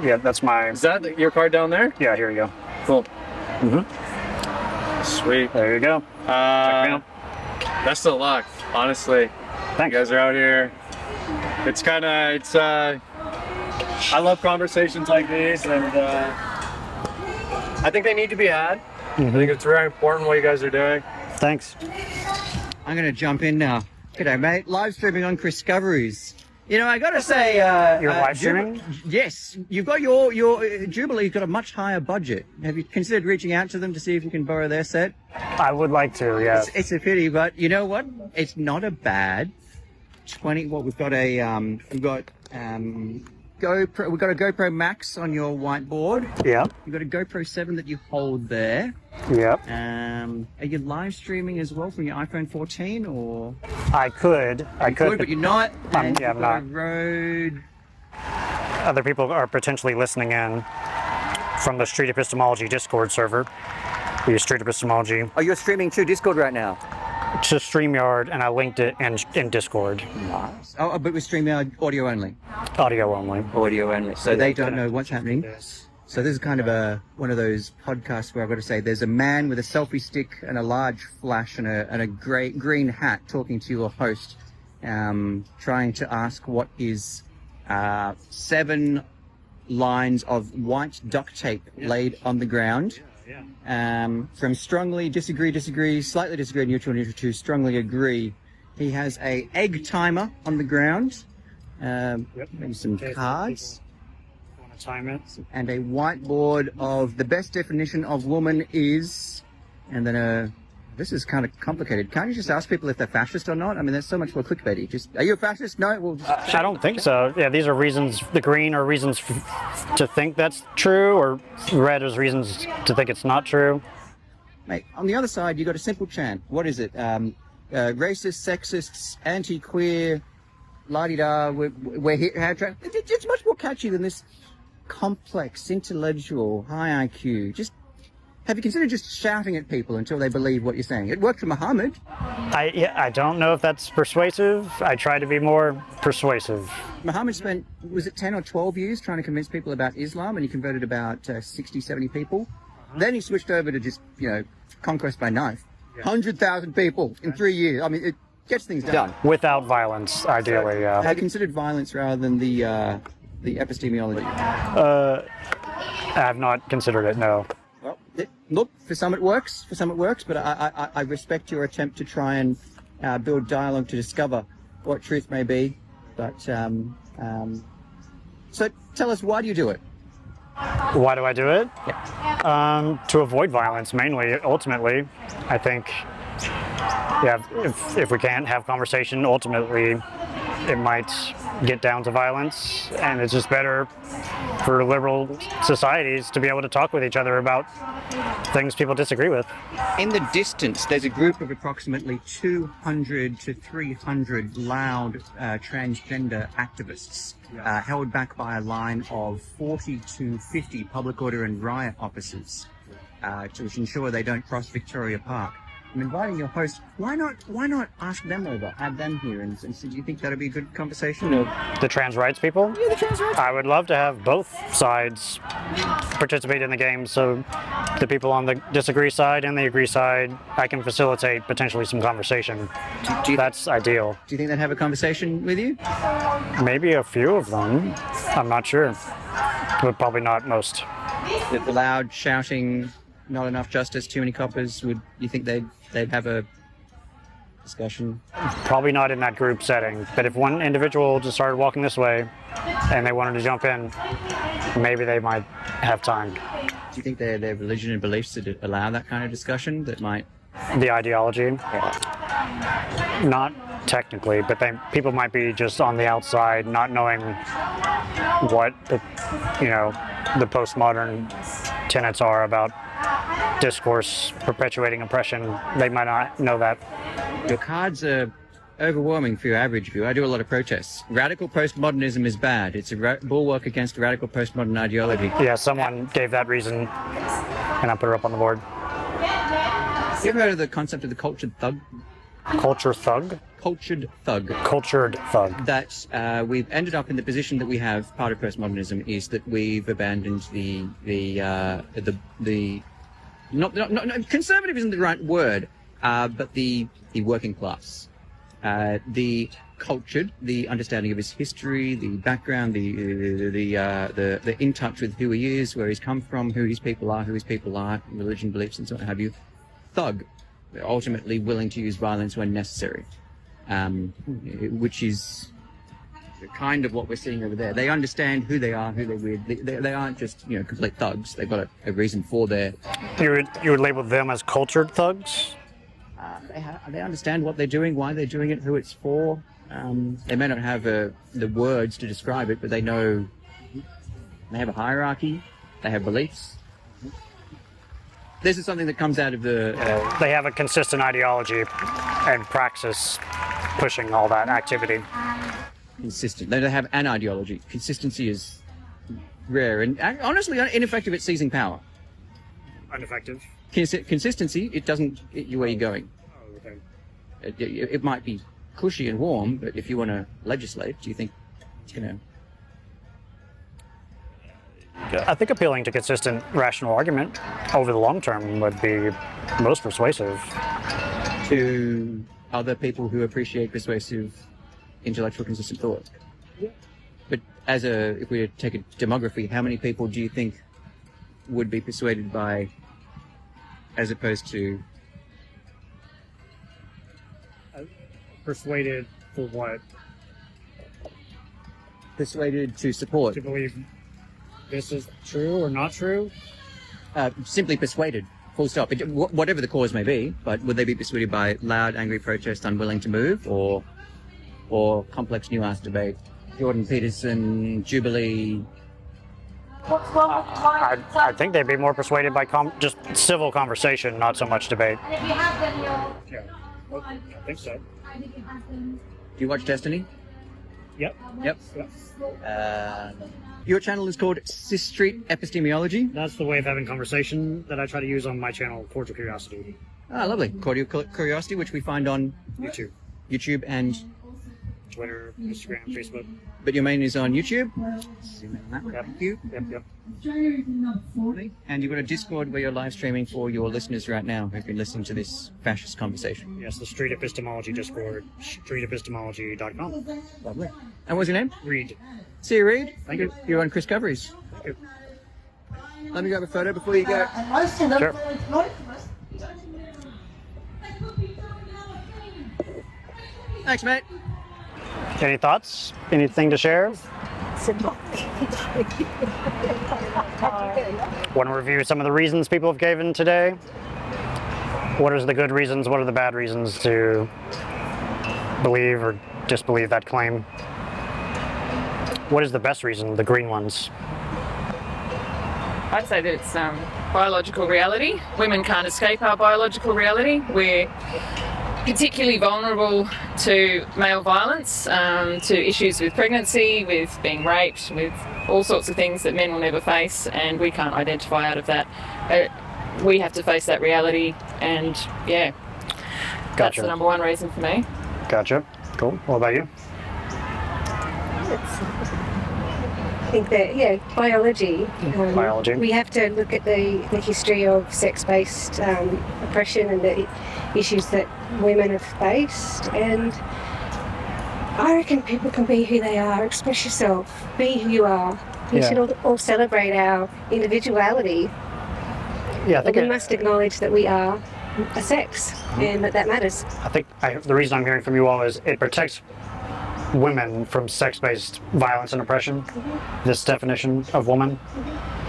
Yeah, that's my. Is that your card down there? Yeah, here you go. Cool. Mhm. Sweet. There you go. Best of luck, honestly. Thanks. You guys are out here. I love conversations like these, and I think they need to be had. I think it's very important what you guys are doing. Thanks. I'm going to jump in now. G'day, mate. Live streaming on Chriscoveries. You know, I got to say, you're live streaming? Yes, you've got your Jubilee's got a much higher budget. Have you considered reaching out to them to see if you can borrow their set? I would like to. Yeah. It's a pity, but you know what? It's not a bad 20. Well, we've got GoPro. We've got a GoPro Max on your whiteboard. Yeah. You've got a GoPro 7 that you hold there. Yep. Are you live streaming as well from your iPhone 14 or? I could, but you're not. And yeah, you've I'm got a road. Other people are potentially listening in from the Street Epistemology Discord server. We use Street Epistemology Oh, you're streaming to Discord right now. to StreamYard, and I linked it in Discord. Nice. Oh, but we're streaming audio only. Audio only. Audio only. So they don't know what's happening. So this is kind of one of those podcasts where I've got to say there's a man with a selfie stick and a large flash and a green hat talking to your host, trying to ask what is 7 lines of white duct tape laid on the ground. From strongly disagree, slightly disagree, neutral to strongly agree. He has a egg timer on the ground, maybe some cards, time it, and a whiteboard of the best definition of woman is, and then this is kind of complicated. Can't you just ask people if they're fascist or not? I mean, that's so much more clickbaity. Just, are you a fascist? No? Well, I don't think so. Yeah, these are reasons, the green are reasons to think that's true, or red is reasons to think it's not true. Mate, on the other side, you got a simple chant. What is it? Racist, sexists, anti-queer, la-di-da, we're here. It's much more catchy than this complex, intellectual, high IQ. Just have you considered just shouting at people until they believe what you're saying? It worked for Muhammad. I don't know if that's persuasive. I try to be more persuasive. Muhammad spent, was it 10 or 12 years trying to convince people about Islam, and he converted about 60, 70 people. Then he switched over to just, conquest by knife. 100,000 people in 3 years. I mean, it gets things done. Without violence, ideally, yeah. Have you considered violence rather than the epistemology? I have not considered it, no. Well, look, for some it works, but I respect your attempt to try and build dialogue to discover what truth may be. But, so tell us, why do you do it? Why do I do it? Yeah. To avoid violence, mainly, ultimately. I think, if we can't have conversation, ultimately, it might get down to violence, and it's just better for liberal societies to be able to talk with each other about things people disagree with. In the distance, there's a group of approximately 200 to 300 loud transgender activists held back by a line of 40 to 50 public order and riot officers to ensure they don't cross Victoria Park. I'm inviting your host. Why not ask them over, add them here, and so do you think that'd be a good conversation? The trans rights people? Yeah, the trans rights. I would love to have both sides participate in the game, so the people on the disagree side and the agree side, I can facilitate potentially some conversation. That's ideal. Do you think they'd have a conversation with you? Maybe a few of them. I'm not sure, but probably not most. The loud shouting, not enough justice, too many coppers. Would you think they'd have a discussion? Probably not in that group setting, but if one individual just started walking this way and they wanted to jump in, maybe they might have time. Do you think their religion and beliefs would allow that kind of discussion that might... The ideology? Yeah. Not technically, but people might be just on the outside, not knowing what the postmodern tenets are about discourse perpetuating oppression. They might not know that. Your cards are overwhelming for your average view. I do a lot of protests. Radical postmodernism is bad. It's a bulwark against radical postmodern ideology. Yeah, someone gave that reason, and I put her up on the board. You ever heard of the concept of the cultured thug? Culture thug? Cultured thug. Cultured thug. That we've ended up in the position that we have. Part of postmodernism is that we've abandoned not conservative isn't the right word, but the working class, the cultured, the understanding of his history, the background, the in touch with who he is, where he's come from, who his people are, religion, beliefs, and so on have you. Thug, ultimately willing to use violence when necessary, which is kind of what we're seeing over there. They understand who they are, who they're with. They aren't just complete thugs. They've got a reason for their... You would label them as cultured thugs? They understand what they're doing, why they're doing it, who it's for. They may not have the words to describe it, but they know They have a hierarchy. They have beliefs. This is something that comes out of the... They have a consistent ideology and praxis pushing all that activity. Consistent. They have an ideology. Consistency is rare and honestly ineffective at seizing power. Ineffective? Consistency, it doesn't get you where you're going. Oh, okay. It might be cushy and warm, but if you want to legislate, do you think, I think appealing to consistent, rational argument over the long term would be most persuasive. To other people who appreciate persuasive, intellectual, consistent thought. Yeah. But if we take a demography, how many people do you think would be persuaded by, as opposed to... Persuaded for what? Persuaded to support. To believe this is true or not true? Simply persuaded, full stop. Whatever the cause may be, but would they be persuaded by loud, angry protest, unwilling to move, or complex, nuanced debate? Jordan Peterson, Jubilee. I think they'd be more persuaded by just civil conversation, not so much debate. Yeah, I think so. Do you watch Destiny? Yep. Yep. Your channel is called Cis Street Epistemology. That's the way of having conversation that I try to use on my channel, Cordial Curiosity. Ah, lovely. Cordial Curiosity, which we find on YouTube and Twitter, Instagram, Facebook. But your main is on YouTube? Yep. Yep. And you've got a Discord where you're live streaming for your listeners right now who've been listening to this fascist conversation. Yes, the Street Epistemology Discord, streetepistemology.com. Lovely. And what's your name? Reed. See you, Reed. Thank you. You're on Chriscoveries. Thank you. Let me grab a photo before you go. Sure. Thanks, mate. Any thoughts? Anything to share? Want to review some of the reasons people have given today? What are the good reasons? What are the bad reasons to believe or disbelieve that claim? What is the best reason? The green ones. I'd say that it's biological reality. Women can't escape our biological reality. We're particularly vulnerable to male violence, to issues with pregnancy, with being raped, with all sorts of things that men will never face, and we can't identify out of that. We have to face that reality, and yeah, that's the number one reason for me. Gotcha. Cool. What about you? I think that, biology. Biology. We have to look at the history of sex-based oppression and the issues that women have faced, and I reckon people can be who they are, express yourself, be who you are. We should all celebrate our individuality. Yeah, I think we must acknowledge that we are a sex, and that matters. I think the reason I'm hearing from you all is it protects women from sex-based violence and oppression. This definition of woman.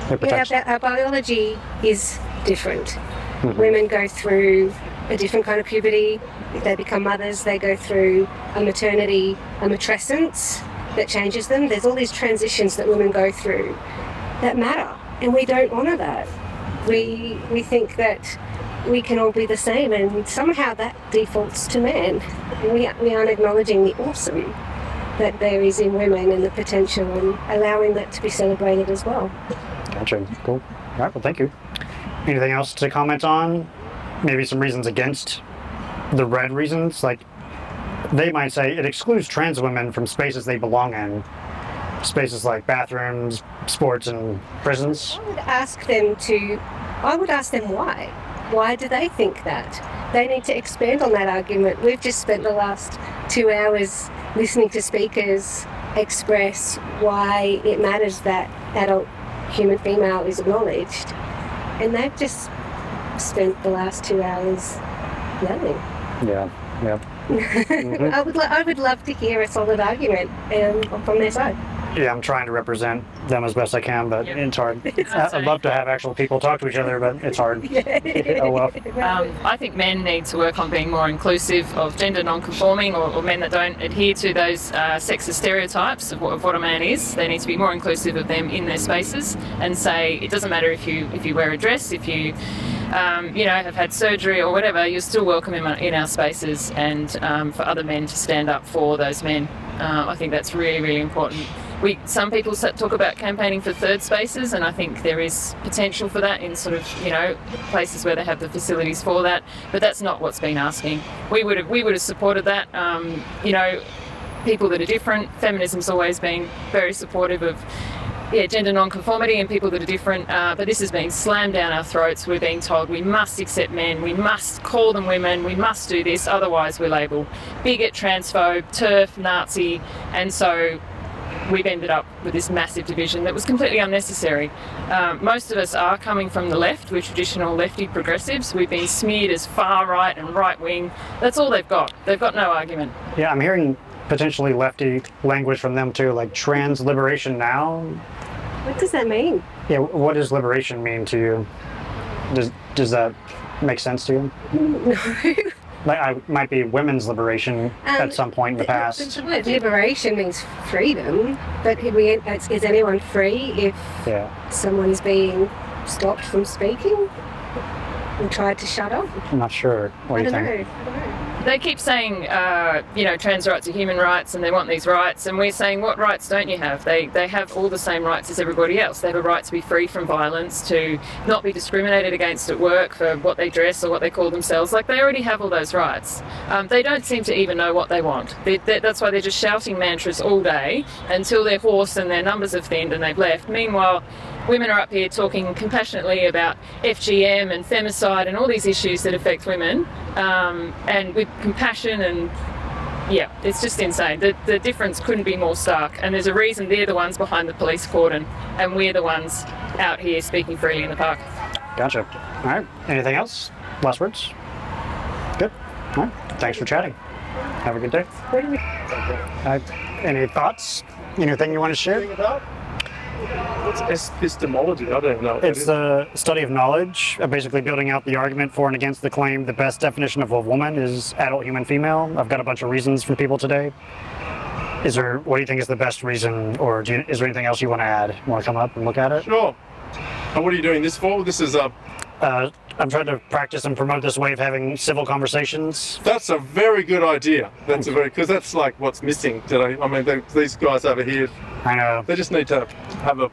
It protects. Our biology is different. Women go through a different kind of puberty. If they become mothers, they go through a maternity, a matrescence that changes them. There's all these transitions that women go through that matter, and we don't honour that. We think that we can all be the same, and somehow that defaults to men. We aren't acknowledging the awesome that there is in women and the potential, and allowing that to be celebrated as well. Gotcha. Cool. All right. Well, thank you. Anything else to comment on? Maybe some reasons against the red reasons, like they might say it excludes trans women from spaces they belong in, spaces like bathrooms, sports, and prisons. I would ask them why. Why do they think that? They need to expand on that argument. We've just spent the last 2 hours listening to speakers express why it matters that adult human female is acknowledged, and they've just spent the last 2 hours yelling. Yeah. I would love to hear a solid argument from their side. Yeah, I'm trying to represent them as best I can, but it's hard. I'd love to have actual people talk to each other, but it's hard. Oh well. I think men need to work on being more inclusive of gender non-conforming or men that don't adhere to those sexist stereotypes of what a man is. They need to be more inclusive of them in their spaces and say it doesn't matter if you wear a dress, if you have had surgery or whatever, you're still welcome in our spaces, and for other men to stand up for those men. I think that's really, really important. Some people talk about campaigning for third spaces, and I think there is potential for that in sort of, places where they have the facilities for that, but that's not what's been asking. We would have supported that. People that are different. Feminism's always been very supportive of gender non-conformity and people that are different, but this has been slammed down our throats. We're being told we must accept men, we must call them women, we must do this, otherwise we're labelled bigot, transphobe, TERF, Nazi, and so we've ended up with this massive division that was completely unnecessary. Most of us are coming from the left. We're traditional lefty progressives. We've been smeared as far right and right wing. That's all they've got. They've got no argument. Yeah, I'm hearing potentially lefty language from them too, like trans liberation now. What does that mean? Yeah, what does liberation mean to you? Does that make sense to you? No. Like, might be women's liberation at some point in the past. The word liberation means freedom, but is anyone free if someone is being stopped from speaking and tried to shut up? I'm not sure. What do you think? I don't know. They keep saying, trans rights are human rights and they want these rights, and we're saying, what rights don't you have? They have all the same rights as everybody else. They have a right to be free from violence, to not be discriminated against at work for what they dress or what they call themselves. Like, they already have all those rights. They don't seem to even know what they want. That's why they're just shouting mantras all day until they're hoarse and their numbers have thinned and they've left. Meanwhile, women are up here talking compassionately about FGM and femicide and all these issues that affect women, and with compassion, and it's just insane. The difference couldn't be more stark, and there's a reason they're the ones behind the police cordon and we're the ones out here speaking freely in the park. Gotcha. All right. Anything else? Last words? Good. All right. Thanks for chatting. Have a good day. Any thoughts? Anything you want to share? What's epistemology? I don't know. It's the study of knowledge, basically building out the argument for and against the claim the best definition of a woman is adult human female. I've got a bunch of reasons from people today. What do you think is the best reason, or is there anything else you want to add? Want to come up and look at it? Sure. And what are you doing this for? This is I'm trying to practice and promote this way of having civil conversations. That's a very good idea. Because that's like what's missing today. I mean, these guys over here, I know. They just need to have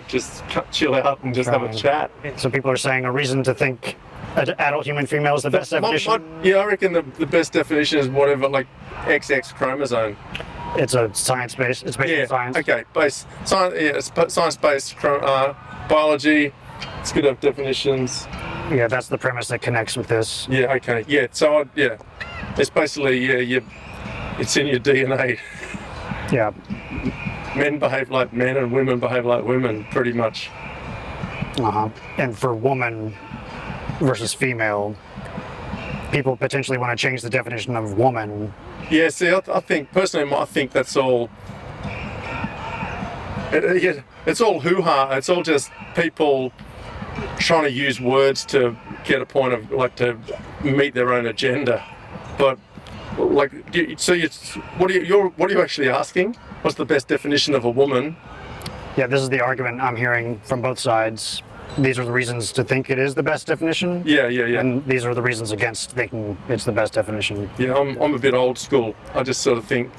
just chill out and just have a chat. So people are saying a reason to think adult human female is the best definition? I reckon the best definition is whatever, like XX chromosome. It's a science-based, it's based on science. Okay, science-based biology. It's good to have definitions. Yeah, that's the premise that connects with this. Yeah, okay. Yeah, so, it's basically, it's in your DNA. Yeah. Men behave like men and women behave like women, pretty much. And for woman versus female, people potentially want to change the definition of woman. Yeah, see, I think, personally, that's all... It's all hoo-ha. It's all just people trying to use words to get a point of, to meet their own agenda. But, what are you actually asking? What's the best definition of a woman? Yeah, this is the argument I'm hearing from both sides. These are the reasons to think it is the best definition. Yeah. And these are the reasons against thinking it's the best definition. Yeah, I'm a bit old school. I just sort of think,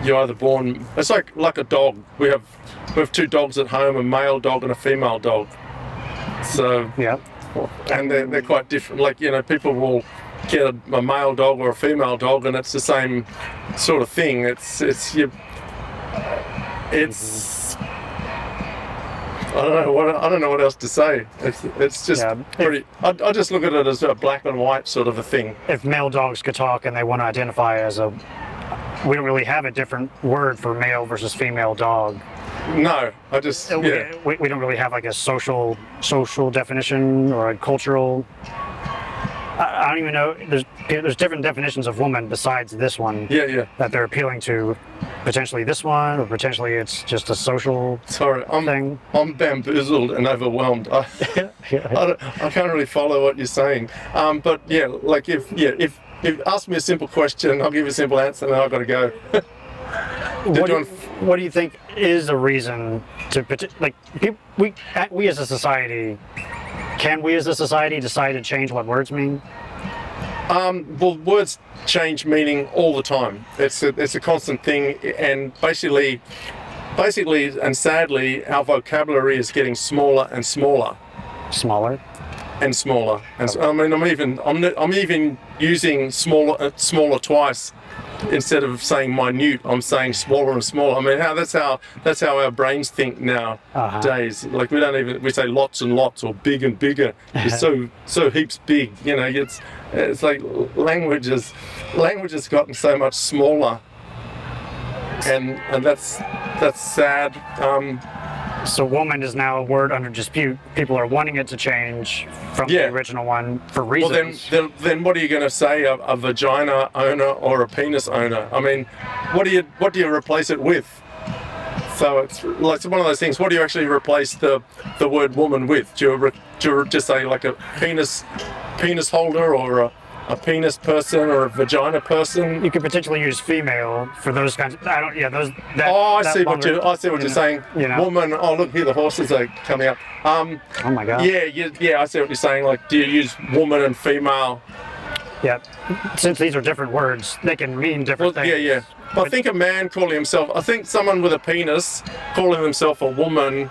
you're either born. It's like a dog. We have two dogs at home, a male dog and a female dog. So and they're quite different. People will get a male dog or a female dog, and it's the same sort of thing. It's I don't know what else to say. It's just pretty. I just look at it as a black and white sort of a thing. If male dogs could talk and they want to identify as we don't really have a different word for male versus female dog. No, I just we don't really have a social definition or a cultural. I don't even know. There's different definitions of woman besides this one. Yeah. That they're appealing to, potentially this one, or potentially it's just a social thing? I'm bamboozled and overwhelmed. I can't really follow what you're saying. But yeah, like if you ask me a simple question, I'll give you a simple answer, and then I've got to go. What do you think is a reason to we as a society? Can we as a society decide to change what words mean? Well, words change meaning all the time. It's a constant thing, and basically and sadly, our vocabulary is getting smaller and smaller. Smaller. And smaller. And I mean, I'm even using smaller twice. Instead of saying minute, I'm saying smaller and smaller. I mean, that's how our brains think nowadays. Like we say lots and lots, or big and bigger. It's so heaps big. You know, it's like language has gotten so much smaller, and that's sad. So woman is now a word under dispute. People are wanting it to change from the original one for reasons. Well, then what are you going to say? A vagina owner or a penis owner? I mean, what do you replace it with? So it's one of those things. What do you actually replace the word woman with? Do you just say like a penis holder, or a penis person, or a vagina person? You could potentially use female for those kinds. I see what you're saying. You know. Woman. Oh, look here, the horses are coming up. Oh my God. Yeah. I see what you're saying. Like, do you use woman and female? Yeah. Since these are different words, they can mean different things. Yeah. But I think a man calling himself. I think someone with a penis calling himself a woman.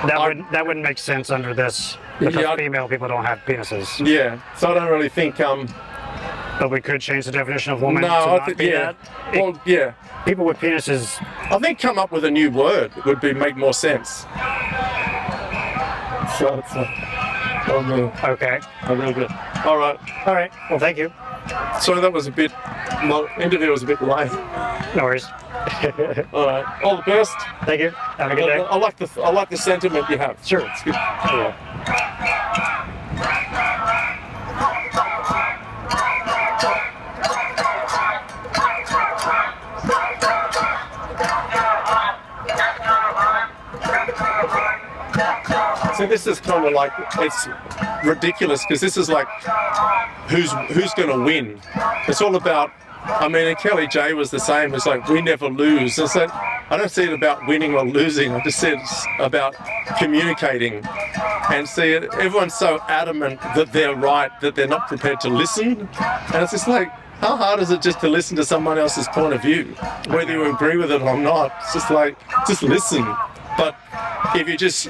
That wouldn't make sense under this. Because female people don't have penises. Yeah, so I don't really think. But we could change the definition of woman to not be that. Well, yeah. People with penises. I think come up with a new word would make more sense. So it's okay. A little bit. All right. Well, thank you. Sorry, that was my interview was a bit late. No worries. All right. All the best. Thank you. Have a good day. I like the sentiment you have. Sure. It's good. Yeah. So this is kind of like, it's ridiculous, because this is like, who's going to win? It's all about, I mean, and Kellie-Jay was the same. It's like, we never lose. And so I don't see it about winning or losing. I just see it's about communicating. And see, everyone's so adamant that they're right, that they're not prepared to listen. And it's just like, how hard is it just to listen to someone else's point of view? Whether you agree with it or not, it's just like, just listen. But if you're just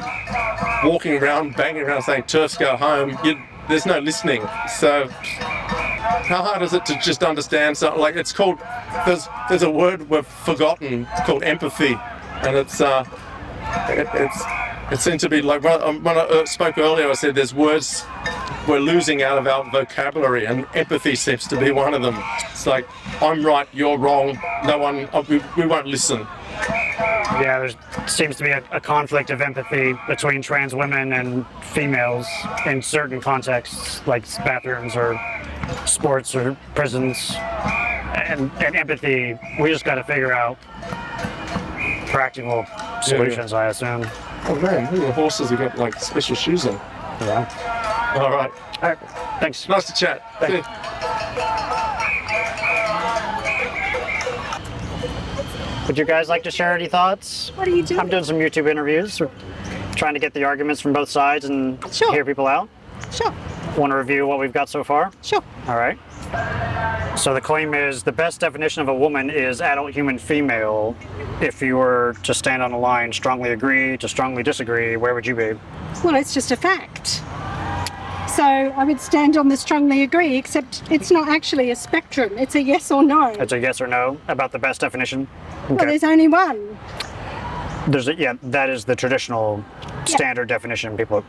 walking around, banging around saying turfs go home, there's no listening. So how hard is it to just understand something? Like, it's called, there's a word we've forgotten called empathy, and it seems to be like, when I spoke earlier, I said there's words we're losing out of our vocabulary, and empathy seems to be one of them. It's like, I'm right, you're wrong, we won't listen. Yeah, there seems to be a conflict of empathy between trans women and females in certain contexts, like bathrooms or sports or prisons. And empathy, we just got to figure out practical solutions, I assume. Oh man, the horses have got like special shoes on. Yeah. All right. Thanks. Nice to chat. Thanks. Would you guys like to share any thoughts? What are you doing? I'm doing some YouTube interviews. We're trying to get the arguments from both sides and hear people out. Sure. Want to review what we've got so far? Sure. All right. So the claim is the best definition of a woman is adult human female. If you were to stand on a line, strongly agree to strongly disagree, where would you be? Well, it's just a fact. So I would stand on the strongly agree, except it's not actually a spectrum. It's a yes or no. It's a yes or no about the best definition? Okay. Well, there's only one. That is the traditional standard definition people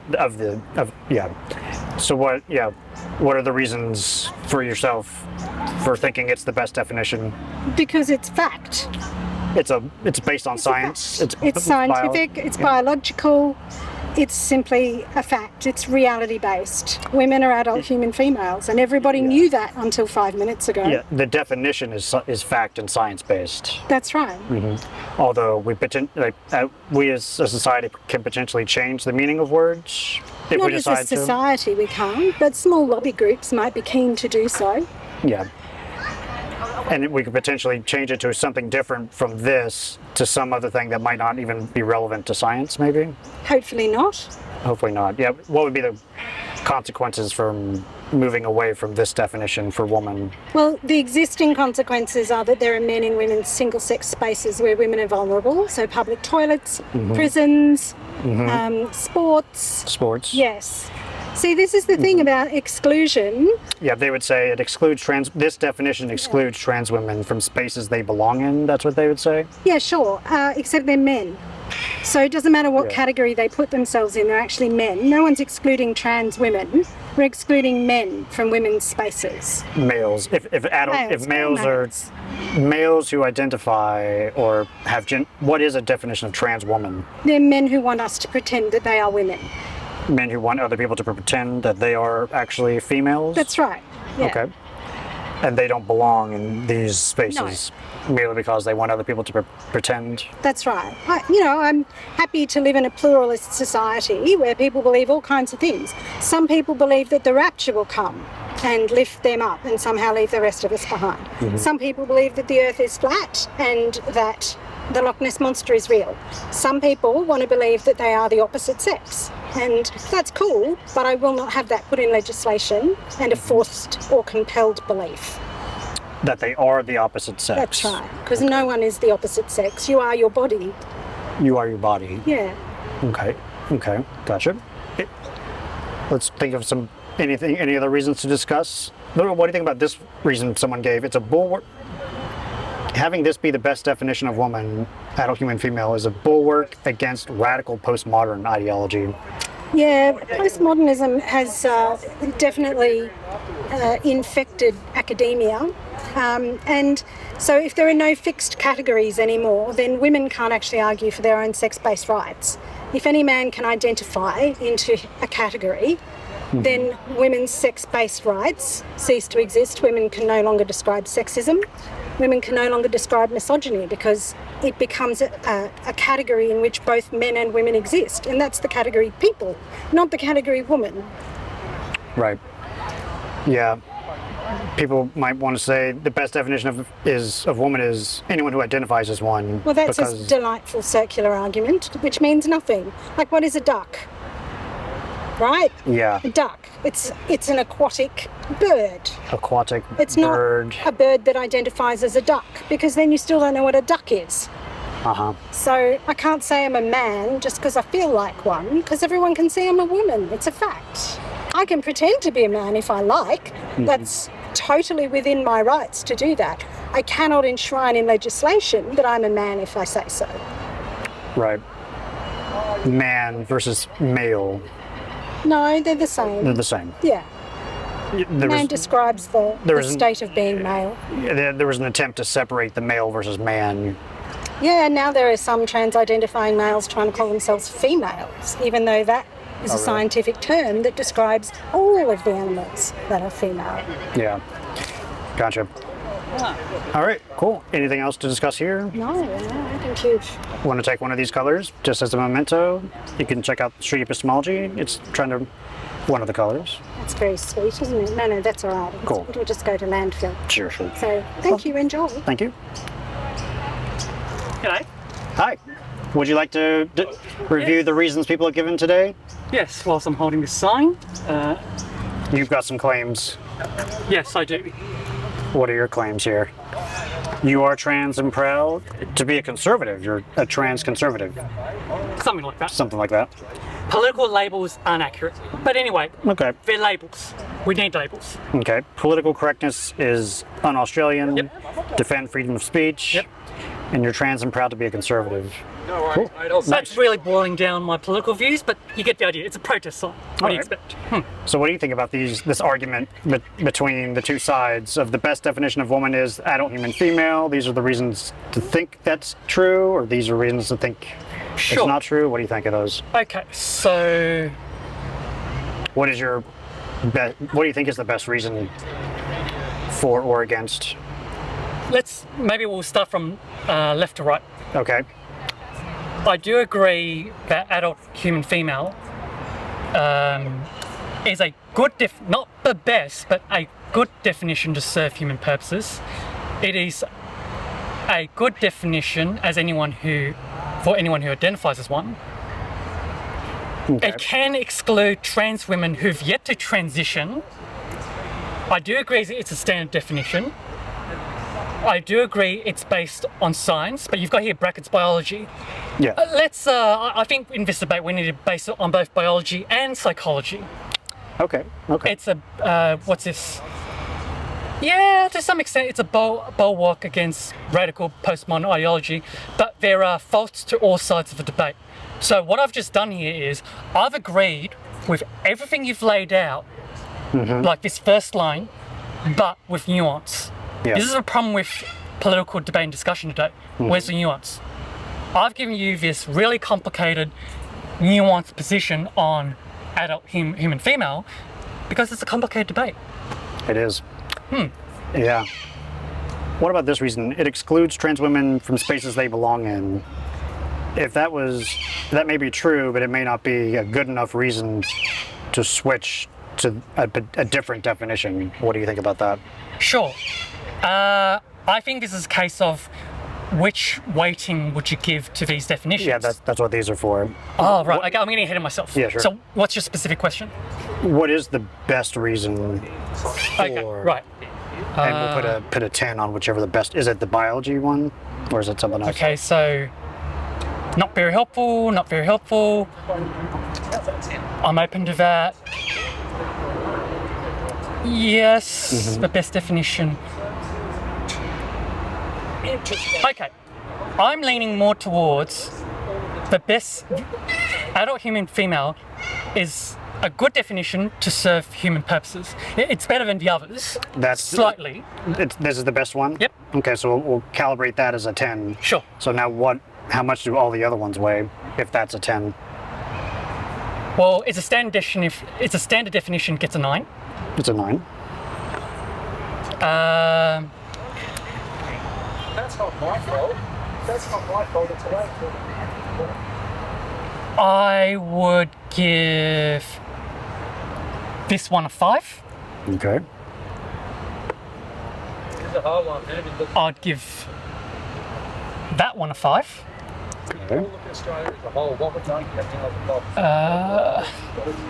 So what are the reasons for yourself for thinking it's the best definition? Because it's fact. It's based on science. It's scientific, it's biological. It's simply a fact. It's reality-based. Women are adult human females, and everybody knew that until 5 minutes ago. Yeah, the definition is fact and science-based. That's right. Although we as a society can potentially change the meaning of words if Not we as decide a society we can't, but small lobby groups might be keen to do so. Yeah. And we could potentially change it to something different from this to some other thing that might not even be relevant to science, maybe? Hopefully not. Hopefully not. Yeah. What would be the consequences from moving away from this definition for woman? Well, the existing consequences are that there are men in women's single-sex spaces where women are vulnerable, so public toilets, prisons, sports. Sports. Yes. See, this is the thing about exclusion. Yeah, they would say it excludes this definition excludes trans women from spaces they belong in. That's what they would say? Yeah, sure, except they're men. So it doesn't matter what category they put themselves in, they're actually men. No one's excluding trans women. We're excluding men from women's spaces. Males. If males are males who identify or have what is a definition of trans woman? They're men who want us to pretend that they are women. Men who want other people to pretend that they are actually females? That's right. Yeah. Okay. And they don't belong in these spaces merely because they want other people to pretend? That's right. I'm happy to live in a pluralist society where people believe all kinds of things. Some people believe that the rapture will come and lift them up and somehow leave the rest of us behind. Some people believe that the earth is flat and that the Loch Ness Monster is real. Some people want to believe that they are the opposite sex. And that's cool, but I will not have that put in legislation and a forced or compelled belief. That they are the opposite sex. That's right, because no one is the opposite sex. You are your body. You are your body. Yeah. Okay, gotcha. Let's think of any other reasons to discuss. What do you think about this reason someone gave? It's a bulwark. Having this be the best definition of woman, adult human female, is a bulwark against radical postmodern ideology. Yeah, postmodernism has definitely infected academia. And so if there are no fixed categories anymore, then women can't actually argue for their own sex-based rights. If any man can identify into a category, then women's sex-based rights cease to exist. Women can no longer describe sexism. Women can no longer describe misogyny because it becomes a category in which both men and women exist. And that's the category people, not the category woman. Right. Yeah. People might want to say the best definition of woman is anyone who identifies as one. Well, that's a delightful circular argument, which means nothing. Like, what is a duck? Right? Yeah. A duck. It's an aquatic bird. Aquatic bird. It's not a bird that identifies as a duck, because then you still don't know what a duck is. So I can't say I'm a man just because I feel like one, because everyone can say I'm a woman. It's a fact. I can pretend to be a man if I like. That's totally within my rights to do that. I cannot enshrine in legislation that I'm a man if I say so. Right. Man versus male. No, they're the same. They're the same. Yeah. Man describes the state of being male. There was an attempt to separate the male versus man. Yeah, now there are some trans-identifying males trying to call themselves females, even though that is a scientific term that describes all of the animals that are female. Yeah. Gotcha. All right, cool. Anything else to discuss here? No, I think you've... Want to take one of these colors just as a memento? You can check out Street Epistemology. It's one of the colors. That's very sweet, isn't it? No, that's all right. Cool. It'll just go to landfill. Sure. So, thank you. Enjoy. Thank you. G'day. Hi. Would you like to review the reasons people have given today? Yes, whilst I'm holding this sign. You've got some claims. Yes, I do. What are your claims here? You are trans and proud. To be a conservative, you're a trans conservative. Something like that. Something like that. Political labels aren't accurate. But anyway, okay. They're labels. We need labels. Okay. Political correctness is un-Australian. Yep. Defend freedom of speech. Yep. And you're trans and proud to be a conservative. Cool. That's really boiling down my political views, but you get the idea. It's a protest sign. What do you expect? So what do you think about this argument between the two sides of the best definition of woman is adult human female? These are the reasons to think that's true, or these are reasons to think It's not true. What do you think of those? Okay, so What is your what do you think is the best reason for or against? maybe we'll start from left to right. Okay. I do agree that adult human female is a good not the best, but a good definition to serve human purposes. It is a good definition as for anyone who identifies as one. Okay. It can exclude trans women who've yet to transition. I do agree it's a standard definition. I do agree it's based on science, but you've got here brackets biology. Yeah. I think in this debate we need to base it on both biology and psychology. Okay. Okay. It's a, what's this? Yeah, to some extent it's a bulwark against radical postmodern ideology, but there are faults to all sides of the debate. So what I've just done here is I've agreed with everything you've laid out, like this first line, but with nuance. Yeah. This is a problem with political debate and discussion today. Where's the nuance? I've given you this really complicated, nuanced position on adult human female because it's a complicated debate. It is. Yeah. What about this reason? It excludes trans women from spaces they belong in. If that may be true, but it may not be a good enough reason to switch to a different definition. What do you think about that? Sure. I think this is a case of which weighting would you give to these definitions? Yeah, that's what these are for. Oh, right. Okay, I'm getting ahead of myself. Yeah, sure. So what's your specific question? What is the best reason for... Okay, right. And we'll put a 10 on whichever the best... Is it the biology one? Or is it something else? Okay, so... Not very helpful, not very helpful. I'm open to that. Yes, the best definition. Okay, I'm leaning more towards the best adult human female is a good definition to serve human purposes. It's better than the others. That's slightly. This is the best one? Yep. Okay, so we'll calibrate that as a 10. Sure. So now how much do all the other ones weigh if that's a 10? Well, it's a standard definition. If it's a standard definition, gets a 9. It's a 9. That's not my fault. That's not my fault. It's a I would give this one a 5. Okay. I'd give that one a 5. Okay.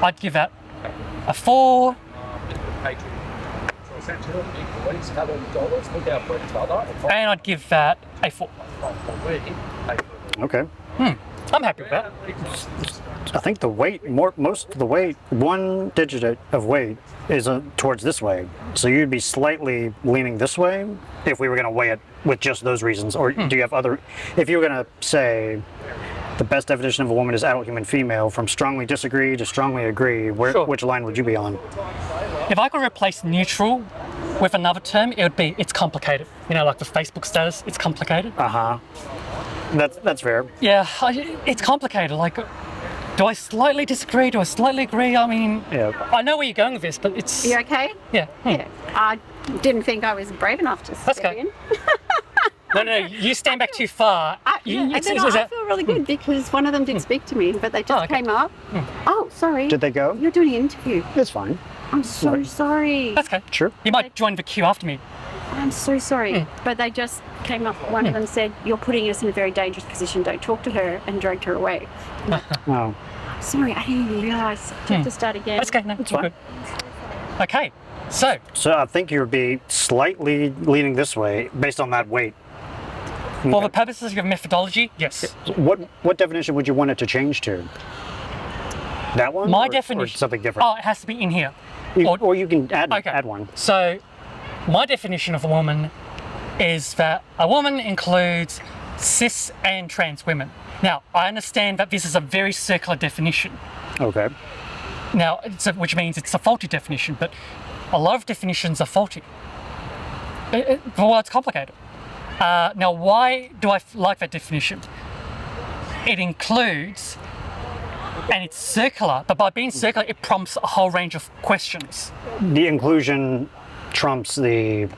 I'd give that a 4. And I'd give that a 4. Okay. I'm happy with that. I think the weight, most of the weight, one digit of weight is towards this way. So you'd be slightly leaning this way if we were going to weigh it with just those reasons. Or do you have other, if you were going to say the best definition of a woman is adult human female, from strongly disagree to strongly agree, which line would you be on? If I could replace neutral with another term, it would be it's complicated. You know, like the Facebook status, it's complicated. That's fair. Yeah, it's complicated. Like, do I slightly disagree? Do I slightly agree? I mean, I know where you're going with this, but it's... You okay? Yeah. Yeah. I didn't think I was brave enough to step in. No, you stand back too far. I feel really good because one of them did speak to me, but they just came up. Oh, sorry. Did they go? You're doing an interview. It's fine. I'm so sorry. That's okay. Sure. You might join the queue after me. I'm so sorry. But they just came up. One of them said, "You're putting us in a very dangerous position. Don't talk to her," and dragged her away. Oh. Sorry, I didn't even realise. I have to start again. That's okay. No, it's fine. Okay. So I think you'd be slightly leaning this way based on that weight. For the purposes of methodology, yes. What definition would you want it to change to? That one? My or definition. Something different. Oh, it has to be in here. Or you can add one. So, my definition of a woman is that a woman includes cis and trans women. Now, I understand that this is a very circular definition. Okay. Now, which means it's a faulty definition, but a lot of definitions are faulty. Well, it's complicated. Now, why do I like that definition? it includes and it's circular, but by being circular, it prompts a whole range of questions. The inclusion trumps the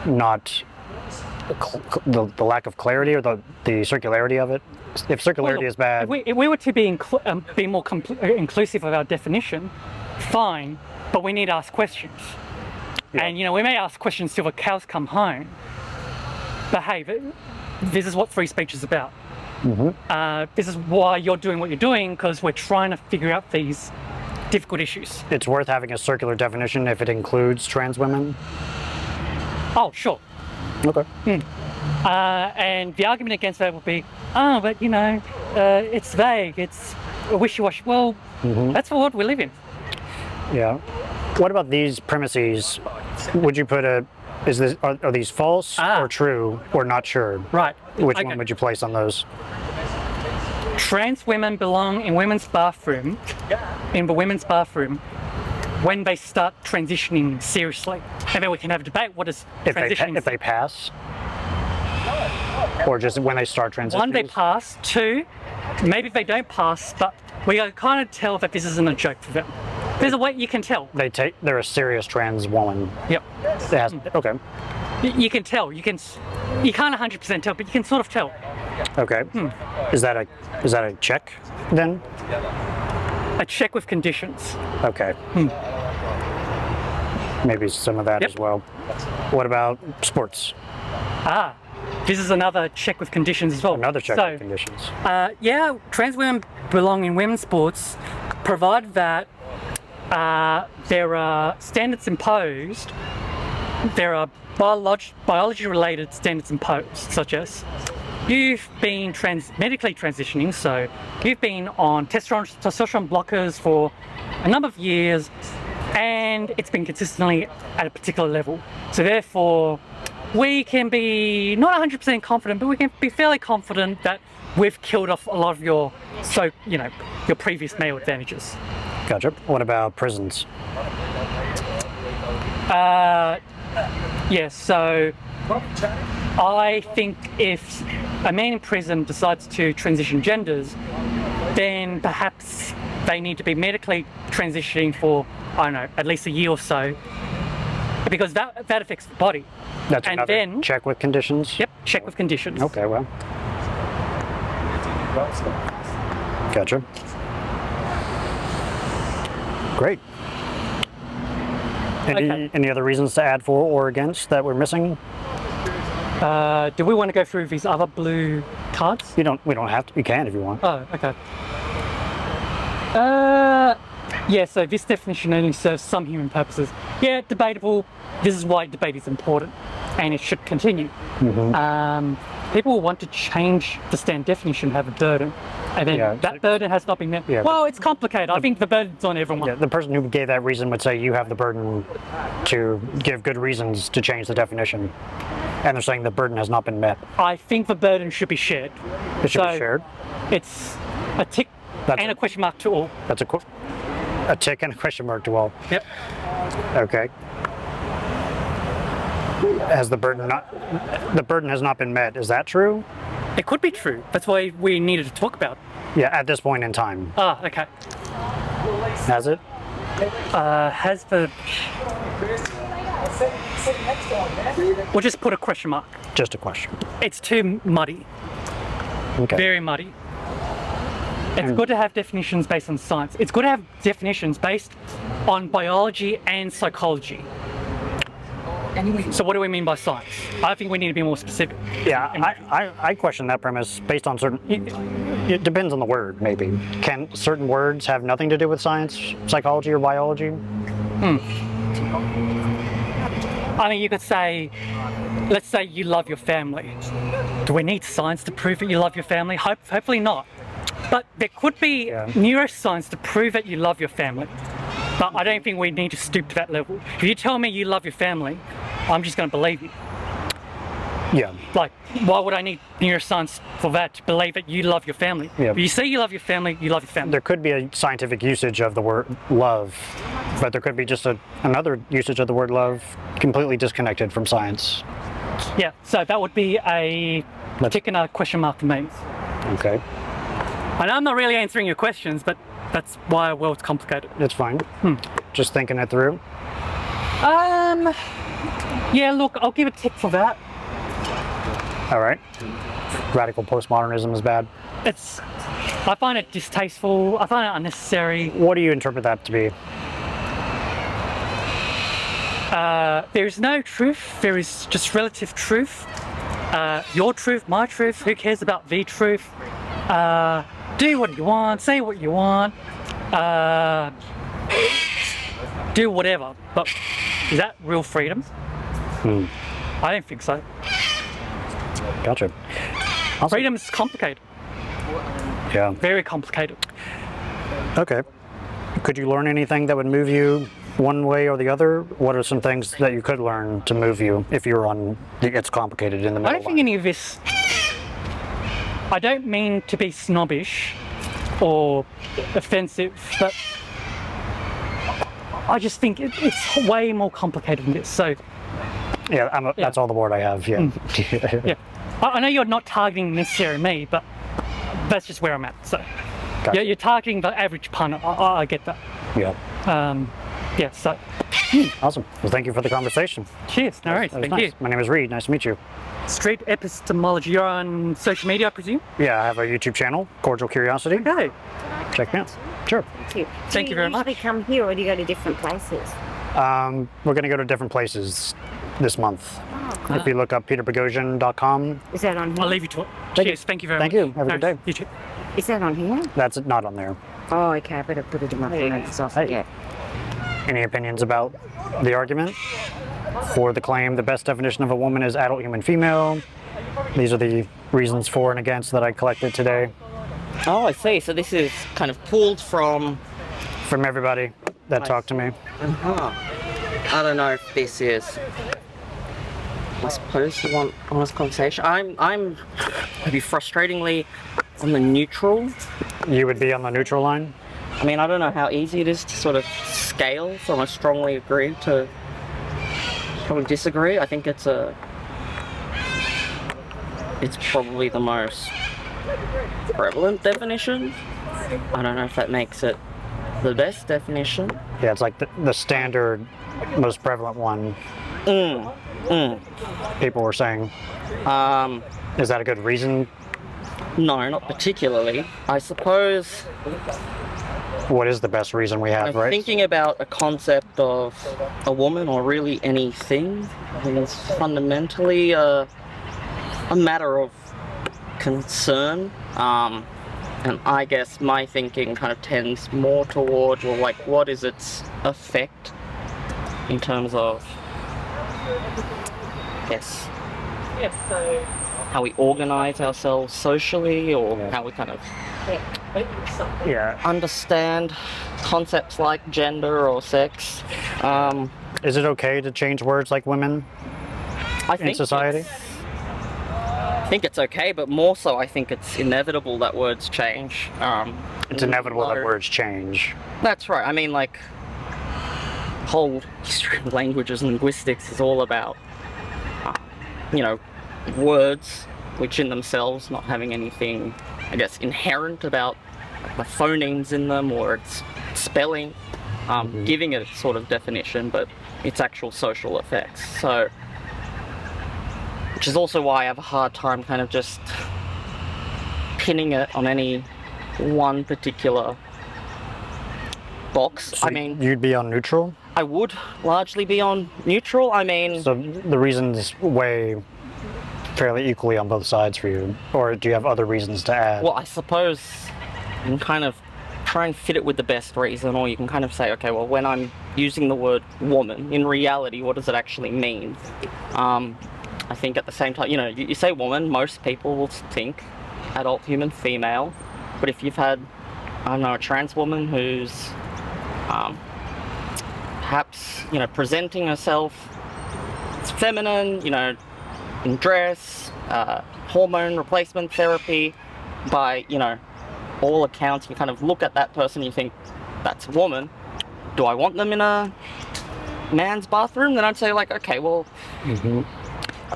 not the lack of clarity or the circularity of it. If circularity is bad, if we were to be more inclusive of our definition, fine, but we need to ask questions. Yeah. And we may ask questions till the cows come home. But hey, this is what free speech is about. Mm-hmm. This is why you're doing what you're doing, because we're trying to figure out these difficult issues. It's worth having a circular definition if it includes trans women? Oh, sure. Okay. And the argument against that would be, but it's vague, it's wishy-washy. Well, that's the world we live in. Yeah. What about these premises? Would you put are these false or true or not sure? Right. Which one would you place on those? Trans women belong in the women's bathroom when they start transitioning seriously. And then we can have a debate, what is transitioning? If they pass? Or just when they start transitioning? One, they pass. Two, maybe they don't pass, but we can kind of tell that this isn't a joke for them. There's a way you can tell. They're a serious trans woman. Yep. Okay. You can tell. You can't 100% tell, but you can sort of tell. Okay. Is that a check then? A check with conditions. Okay. Maybe some of that as well. What about sports? This is another check with conditions as well. Another check with conditions. Yeah, trans women belong in women's sports, provided that there are standards imposed. There are biology-related standards imposed, such as you've been medically transitioning, so you've been on testosterone blockers for a number of years, and it's been consistently at a particular level. So therefore, we can be not 100% confident, but we can be fairly confident that we've killed off a lot of your previous male advantages. Gotcha. What about prisons? Yes, so I think if a man in prison decides to transition genders, then perhaps they need to be medically transitioning for, at least a year or so, because that affects the body. That's another check with conditions? Yep, check with conditions. Okay, well. Gotcha. Great. Any other reasons to add for or against that we're missing? Do we want to go through these other blue cards? We don't have to. You can if you want. Oh, okay. Yeah, so this definition only serves some human purposes. Yeah, debatable. This is why debate is important, and it should continue. People who want to change the standard definition have a burden, and then that burden has not been met. Yeah, well, it's complicated. I think the burden's on everyone. Yeah, the person who gave that reason would say you have the burden to give good reasons to change the definition, and they're saying the burden has not been met. I think the burden should be shared. It should be shared. It's a tick and a question mark to all. That's a tick and a question mark to all. Yep. Okay. Has the burden has not been met? Is that true? It could be true. That's why we needed to talk about it. Yeah, at this point in time. Okay. Has it? Has the... We'll just put a question mark. Just a question. It's too muddy. Okay. Very muddy. It's good to have definitions based on science. It's good to have definitions based on biology and psychology. So what do we mean by science? I think we need to be more specific. Yeah, I question that premise based on certain... It depends on the word, maybe. Can certain words have nothing to do with science, psychology, or biology? I mean, you could say, let's say you love your family. Do we need science to prove that you love your family? Hopefully not. But there could be neuroscience to prove that you love your family. But I don't think we need to stoop to that level. If you tell me you love your family, I'm just going to believe you. Yeah. Like, why would I need neuroscience for that, to believe that you love your family? Yeah. If you say you love your family, you love your family. There could be a scientific usage of the word love, but there could be just another usage of the word love completely disconnected from science. Yeah, so that would be a tick and a question mark for me. Okay. I know I'm not really answering your questions, but that's why our world's complicated. It's fine. Just thinking it through. Yeah, look, I'll give a tick for that. All right. Radical postmodernism is bad. I find it distasteful. I find it unnecessary. What do you interpret that to be? There is no truth. There is just relative truth. Your truth, my truth. Who cares about the truth? Do what you want. Say what you want. Do whatever. But is that real freedom? I don't think so. Gotcha. Awesome. Freedom is complicated. Yeah. Very complicated. Okay. Could you learn anything that would move you one way or the other? What are some things that you could learn to move you if you're on the it's complicated in the middle? I don't think any of this. I don't mean to be snobbish or offensive, but I just think it's way more complicated than this. So yeah, that's all the word I have. Yeah. Yeah. I know you're not targeting necessarily me, but that's just where I'm at. So Gotcha. you're targeting the average punter. I get that. Yeah. Yeah. So awesome. Well, thank you for the conversation. Cheers. No worries. That was Thank nice. you. My name is Reed. Nice to meet you. Street Epistemology. You're on social media, I presume? Yeah, I have a YouTube channel, Cordial Curiosity. Okay. Check me out. Sure. Thank you very much. Do you usually come here or do you go to different places? We're going to go to different places this month. cool. If you look up peterBoghossian.com. Is that on here? I'll leave you to it. Thank Cheers. you. Thank you very much. Thank you. Have a good day. You too. Is that on here? That's not on there. Oh, okay. I better put it in my phone so I forget. Any opinions about the argument? For the claim, the best definition of a woman is adult human female. These are the reasons for and against that I collected today. Oh, I see. So this is kind of pulled from everybody that talked to me. I don't know if this is, I suppose, the one honest conversation. I'm maybe frustratingly on the neutral. You would be on the neutral line? I mean, I don't know how easy it is to sort of scale from a strongly agree to strongly disagree. I think it's probably the most prevalent definition. I don't know if that makes it the best definition. Yeah, it's like the standard, most prevalent one. People were saying. Is that a good reason? No, not particularly. I suppose. What is the best reason we have, right? Thinking about a concept of a woman or really anything, I think it's fundamentally a matter of concern. And I guess my thinking kind of tends more towards, well, like, what is its effect in terms of, yes, so how we organize ourselves socially, or how we kind of understand concepts like gender or sex. Is it okay to change words like women in society? I think it's okay, but more so I think it's inevitable that words change. It's inevitable that words change. That's right. I mean, like, whole history of languages and linguistics is all about, words which in themselves not having anything, I guess, inherent about the phonemes in them or its spelling, giving it its sort of definition, but its actual social effects. So, which is also why I have a hard time kind of just pinning it on any one particular box. So I mean, you'd be on neutral? I would largely be on neutral. I mean, so the reasons weigh fairly equally on both sides for you, or do you have other reasons to add? Well, I suppose you can kind of try and fit it with the best reason, or you can kind of say, okay, well, when I'm using the word woman, in reality, what does it actually mean? I think at the same time, you say woman, most people will think adult human female, but if you've had, I don't know, a trans woman who's perhaps, presenting herself as feminine, in dress, hormone replacement therapy, by, all accounts, you kind of look at that person and you think, that's a woman. Do I want them in a man's bathroom? Then I'd say, like, okay, well,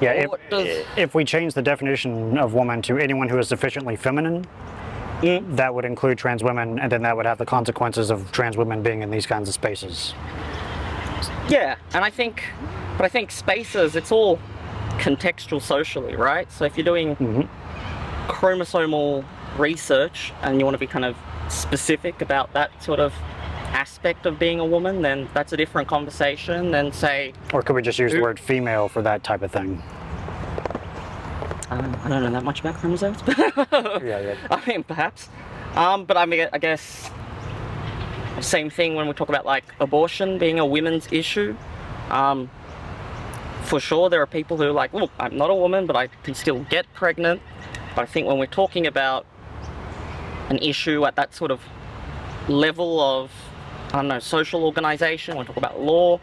Yeah, Or does- if we change the definition of woman to anyone who is sufficiently feminine, that would include trans women, and then that would have the consequences of trans women being in these kinds of spaces. Yeah, and I think spaces, it's all contextual socially, right? So if you're doing chromosomal research and you want to be kind of specific about that sort of aspect of being a woman, then that's a different conversation than say... Or could we just use the word female for that type of thing? I don't know that much about chromosomes. yeah. I mean, perhaps. But I mean, I guess same thing when we talk about like abortion being a women's issue. For sure, there are people who are like, look, I'm not a woman, but I can still get pregnant. But I think when we're talking about an issue at that sort of level of, I don't know, social organization, when we talk about law,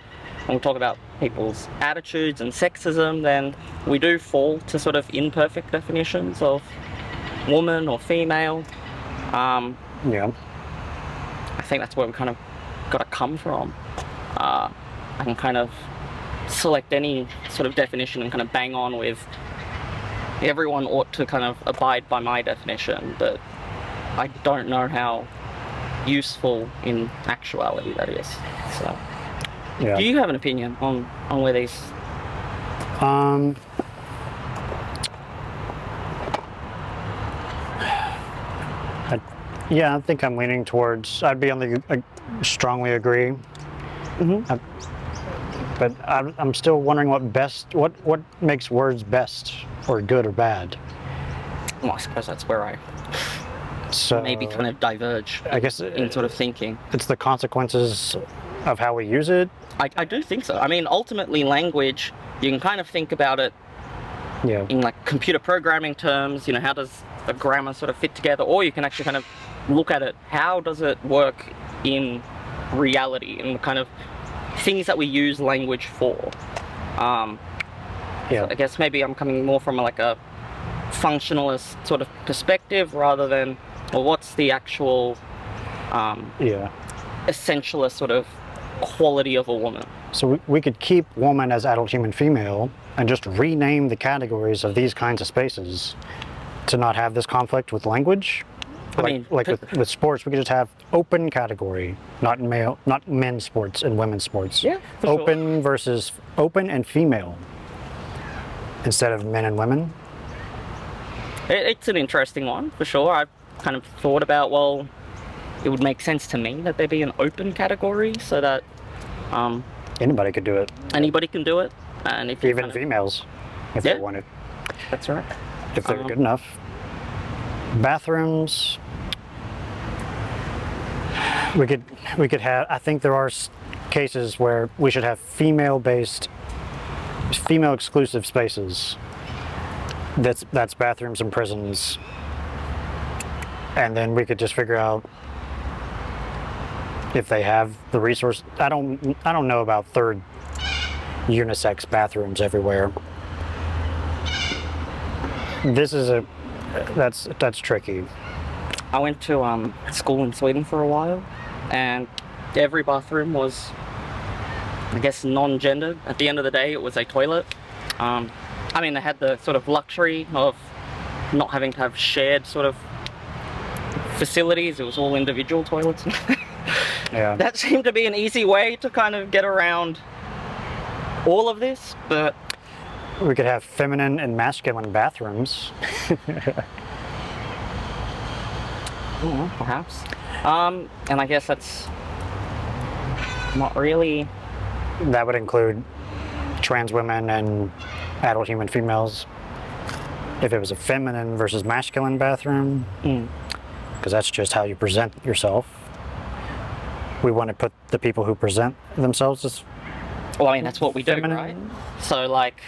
when we talk about people's attitudes and sexism, then we do fall to sort of imperfect definitions of woman or female. Yeah. I think that's where we kind of got to come from. I can kind of select any sort of definition and kind of bang on with everyone ought to kind of abide by my definition, but I don't know how useful in actuality that is. So, yeah. Do you have an opinion on where these? Yeah, I think I'm leaning towards. I'd be on the strongly agree. But I'm still wondering what makes words best, or good or bad. Well, I suppose that's where I So maybe kind of diverge. I guess in sort of thinking. It's the consequences of how we use it. I do think so. I mean, ultimately, language, you can kind of think about it in like computer programming terms. You know, how does a grammar sort of fit together? Or you can actually kind of look at it. How does it work in reality, and the kind of things that we use language for? So I guess maybe I'm coming more from like a functionalist sort of perspective rather than, well, what's the actual essentialist sort of quality of a woman? So we could keep woman as adult human female and just rename the categories of these kinds of spaces to not have this conflict with language. With sports, we could just have open category, not men's sports and women's sports. Yeah, for open versus open and female instead of men and women. It's an interesting one, for sure. I've kind of thought about, well, it would make sense to me that there be an open category so that anybody could do it. Anybody can do it, and if even females, if they wanted. That's right. If they were good enough. Bathrooms. We could have. I think there are cases where we should have female exclusive spaces. That's bathrooms and prisons, and then we could just figure out if they have the resource. I don't know about third unisex bathrooms everywhere. That's tricky. I went to school in Sweden for a while, and every bathroom was, I guess, non-gendered. At the end of the day, it was a toilet. I mean, they had the sort of luxury of not having to have shared sort of facilities. It was all individual toilets. Yeah. That seemed to be an easy way to kind of get around all of this, but we could have feminine and masculine bathrooms. Well, perhaps. And I guess that's not really... That would include trans women and adult human females. If it was a feminine versus masculine bathroom, because that's just how you present yourself. We want to put the people who present themselves as... Well, I mean, that's what we do, right? So, like...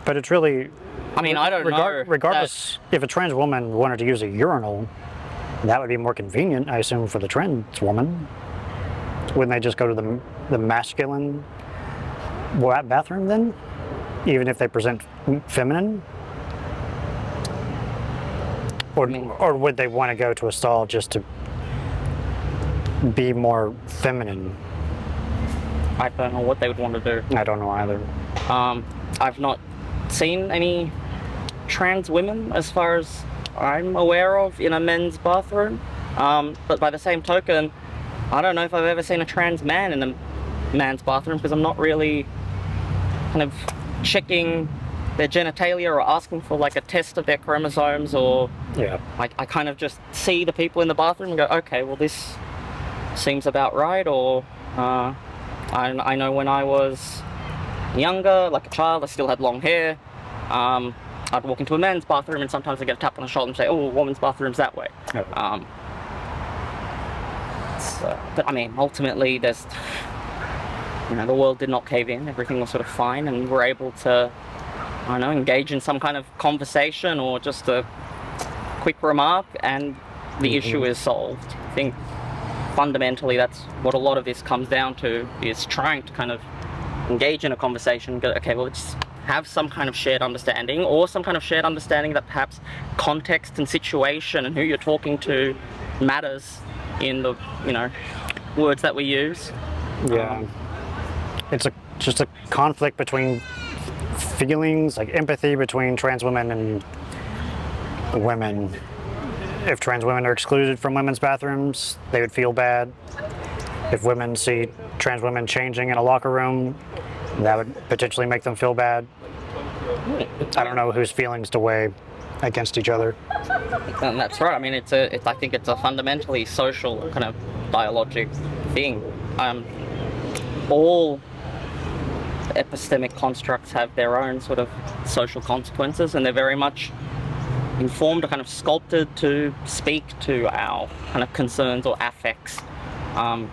But it's really... I mean, I don't know. Regardless, if a trans woman wanted to use a urinal, that would be more convenient, I assume, for the trans woman. Wouldn't they just go to the masculine bathroom then? Even if they present feminine? Or would they want to go to a stall just to be more feminine? I don't know what they would want to do. I don't know either. I've not seen any trans women, as far as I'm aware of, in a men's bathroom. But by the same token, I don't know if I've ever seen a trans man in a man's bathroom, because I'm not really kind of checking their genitalia or asking for like a test of their chromosomes, or I kind of just see the people in the bathroom and go, okay, well, this seems about right. Or I know when I was younger, like a child, I still had long hair. I'd walk into a men's bathroom and sometimes I get a tap on the shoulder and say, oh, a woman's bathroom's that way. But I mean, ultimately, there's, the world did not cave in. Everything was sort of fine, and we're able to, I don't know, engage in some kind of conversation or just a quick remark, and the issue is solved. I think fundamentally that's what a lot of this comes down to, is trying to kind of engage in a conversation and go, okay, well, let's have some kind of shared understanding, or some kind of shared understanding that perhaps context and situation and who you're talking to matters in the, words that we use. It's just a conflict between feelings, like empathy between trans women and women. If trans women are excluded from women's bathrooms, they would feel bad. If women see trans women changing in a locker room, that would potentially make them feel bad. I don't know whose feelings to weigh against each other. And that's right. I mean, I think it's a fundamentally social kind of dialogic thing. All epistemic constructs have their own sort of social consequences, and they're very much informed or kind of sculpted to speak to our kind of concerns or affects. I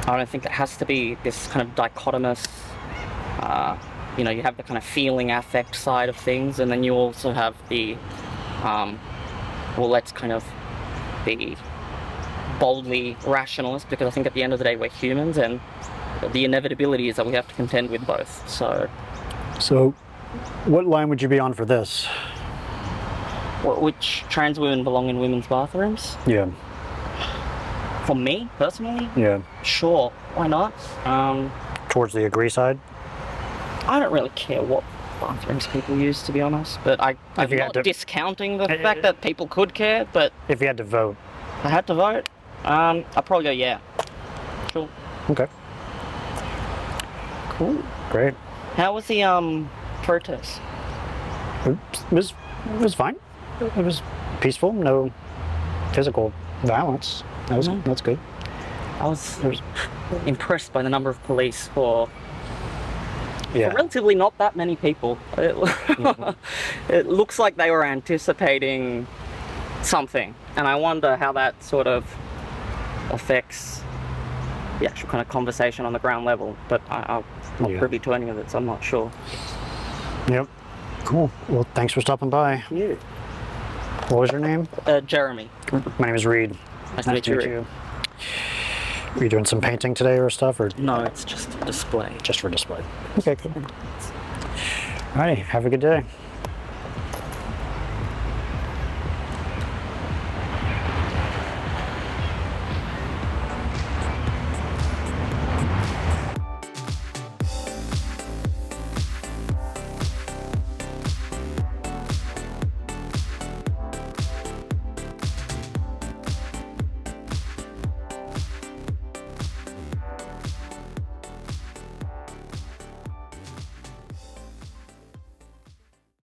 don't think it has to be this kind of dichotomous, you have the kind of feeling affect side of things, and then you also have the, let's kind of be boldly rationalist, because I think at the end of the day we're humans, and the inevitability is that we have to contend with both. So what line would you be on for this? Which trans women belong in women's bathrooms? Yeah. For me, personally? Yeah. Sure, why not? Towards the agree side? I don't really care what bathrooms people use, to be honest, but I'm not discounting the fact that people could care, but... If you had to vote? If I had to vote? I'd probably go, yeah. Sure. Okay. Cool. Great. How was the protest? It was fine. It was peaceful, no physical violence. That's good. I was impressed by the number of police for relatively not that many people. It looks like they were anticipating something, and I wonder how that sort of affects the actual kind of conversation on the ground level, but I'm not privy to any of it, so I'm not sure. Yep. Cool. Well, thanks for stopping by. Yeah. What was your name? Jeremy. My name is Reed. Nice to meet you. Were you doing some painting today or stuff? Or no, it's just a display. Just for display. Okay, cool. Alrighty, have a good day.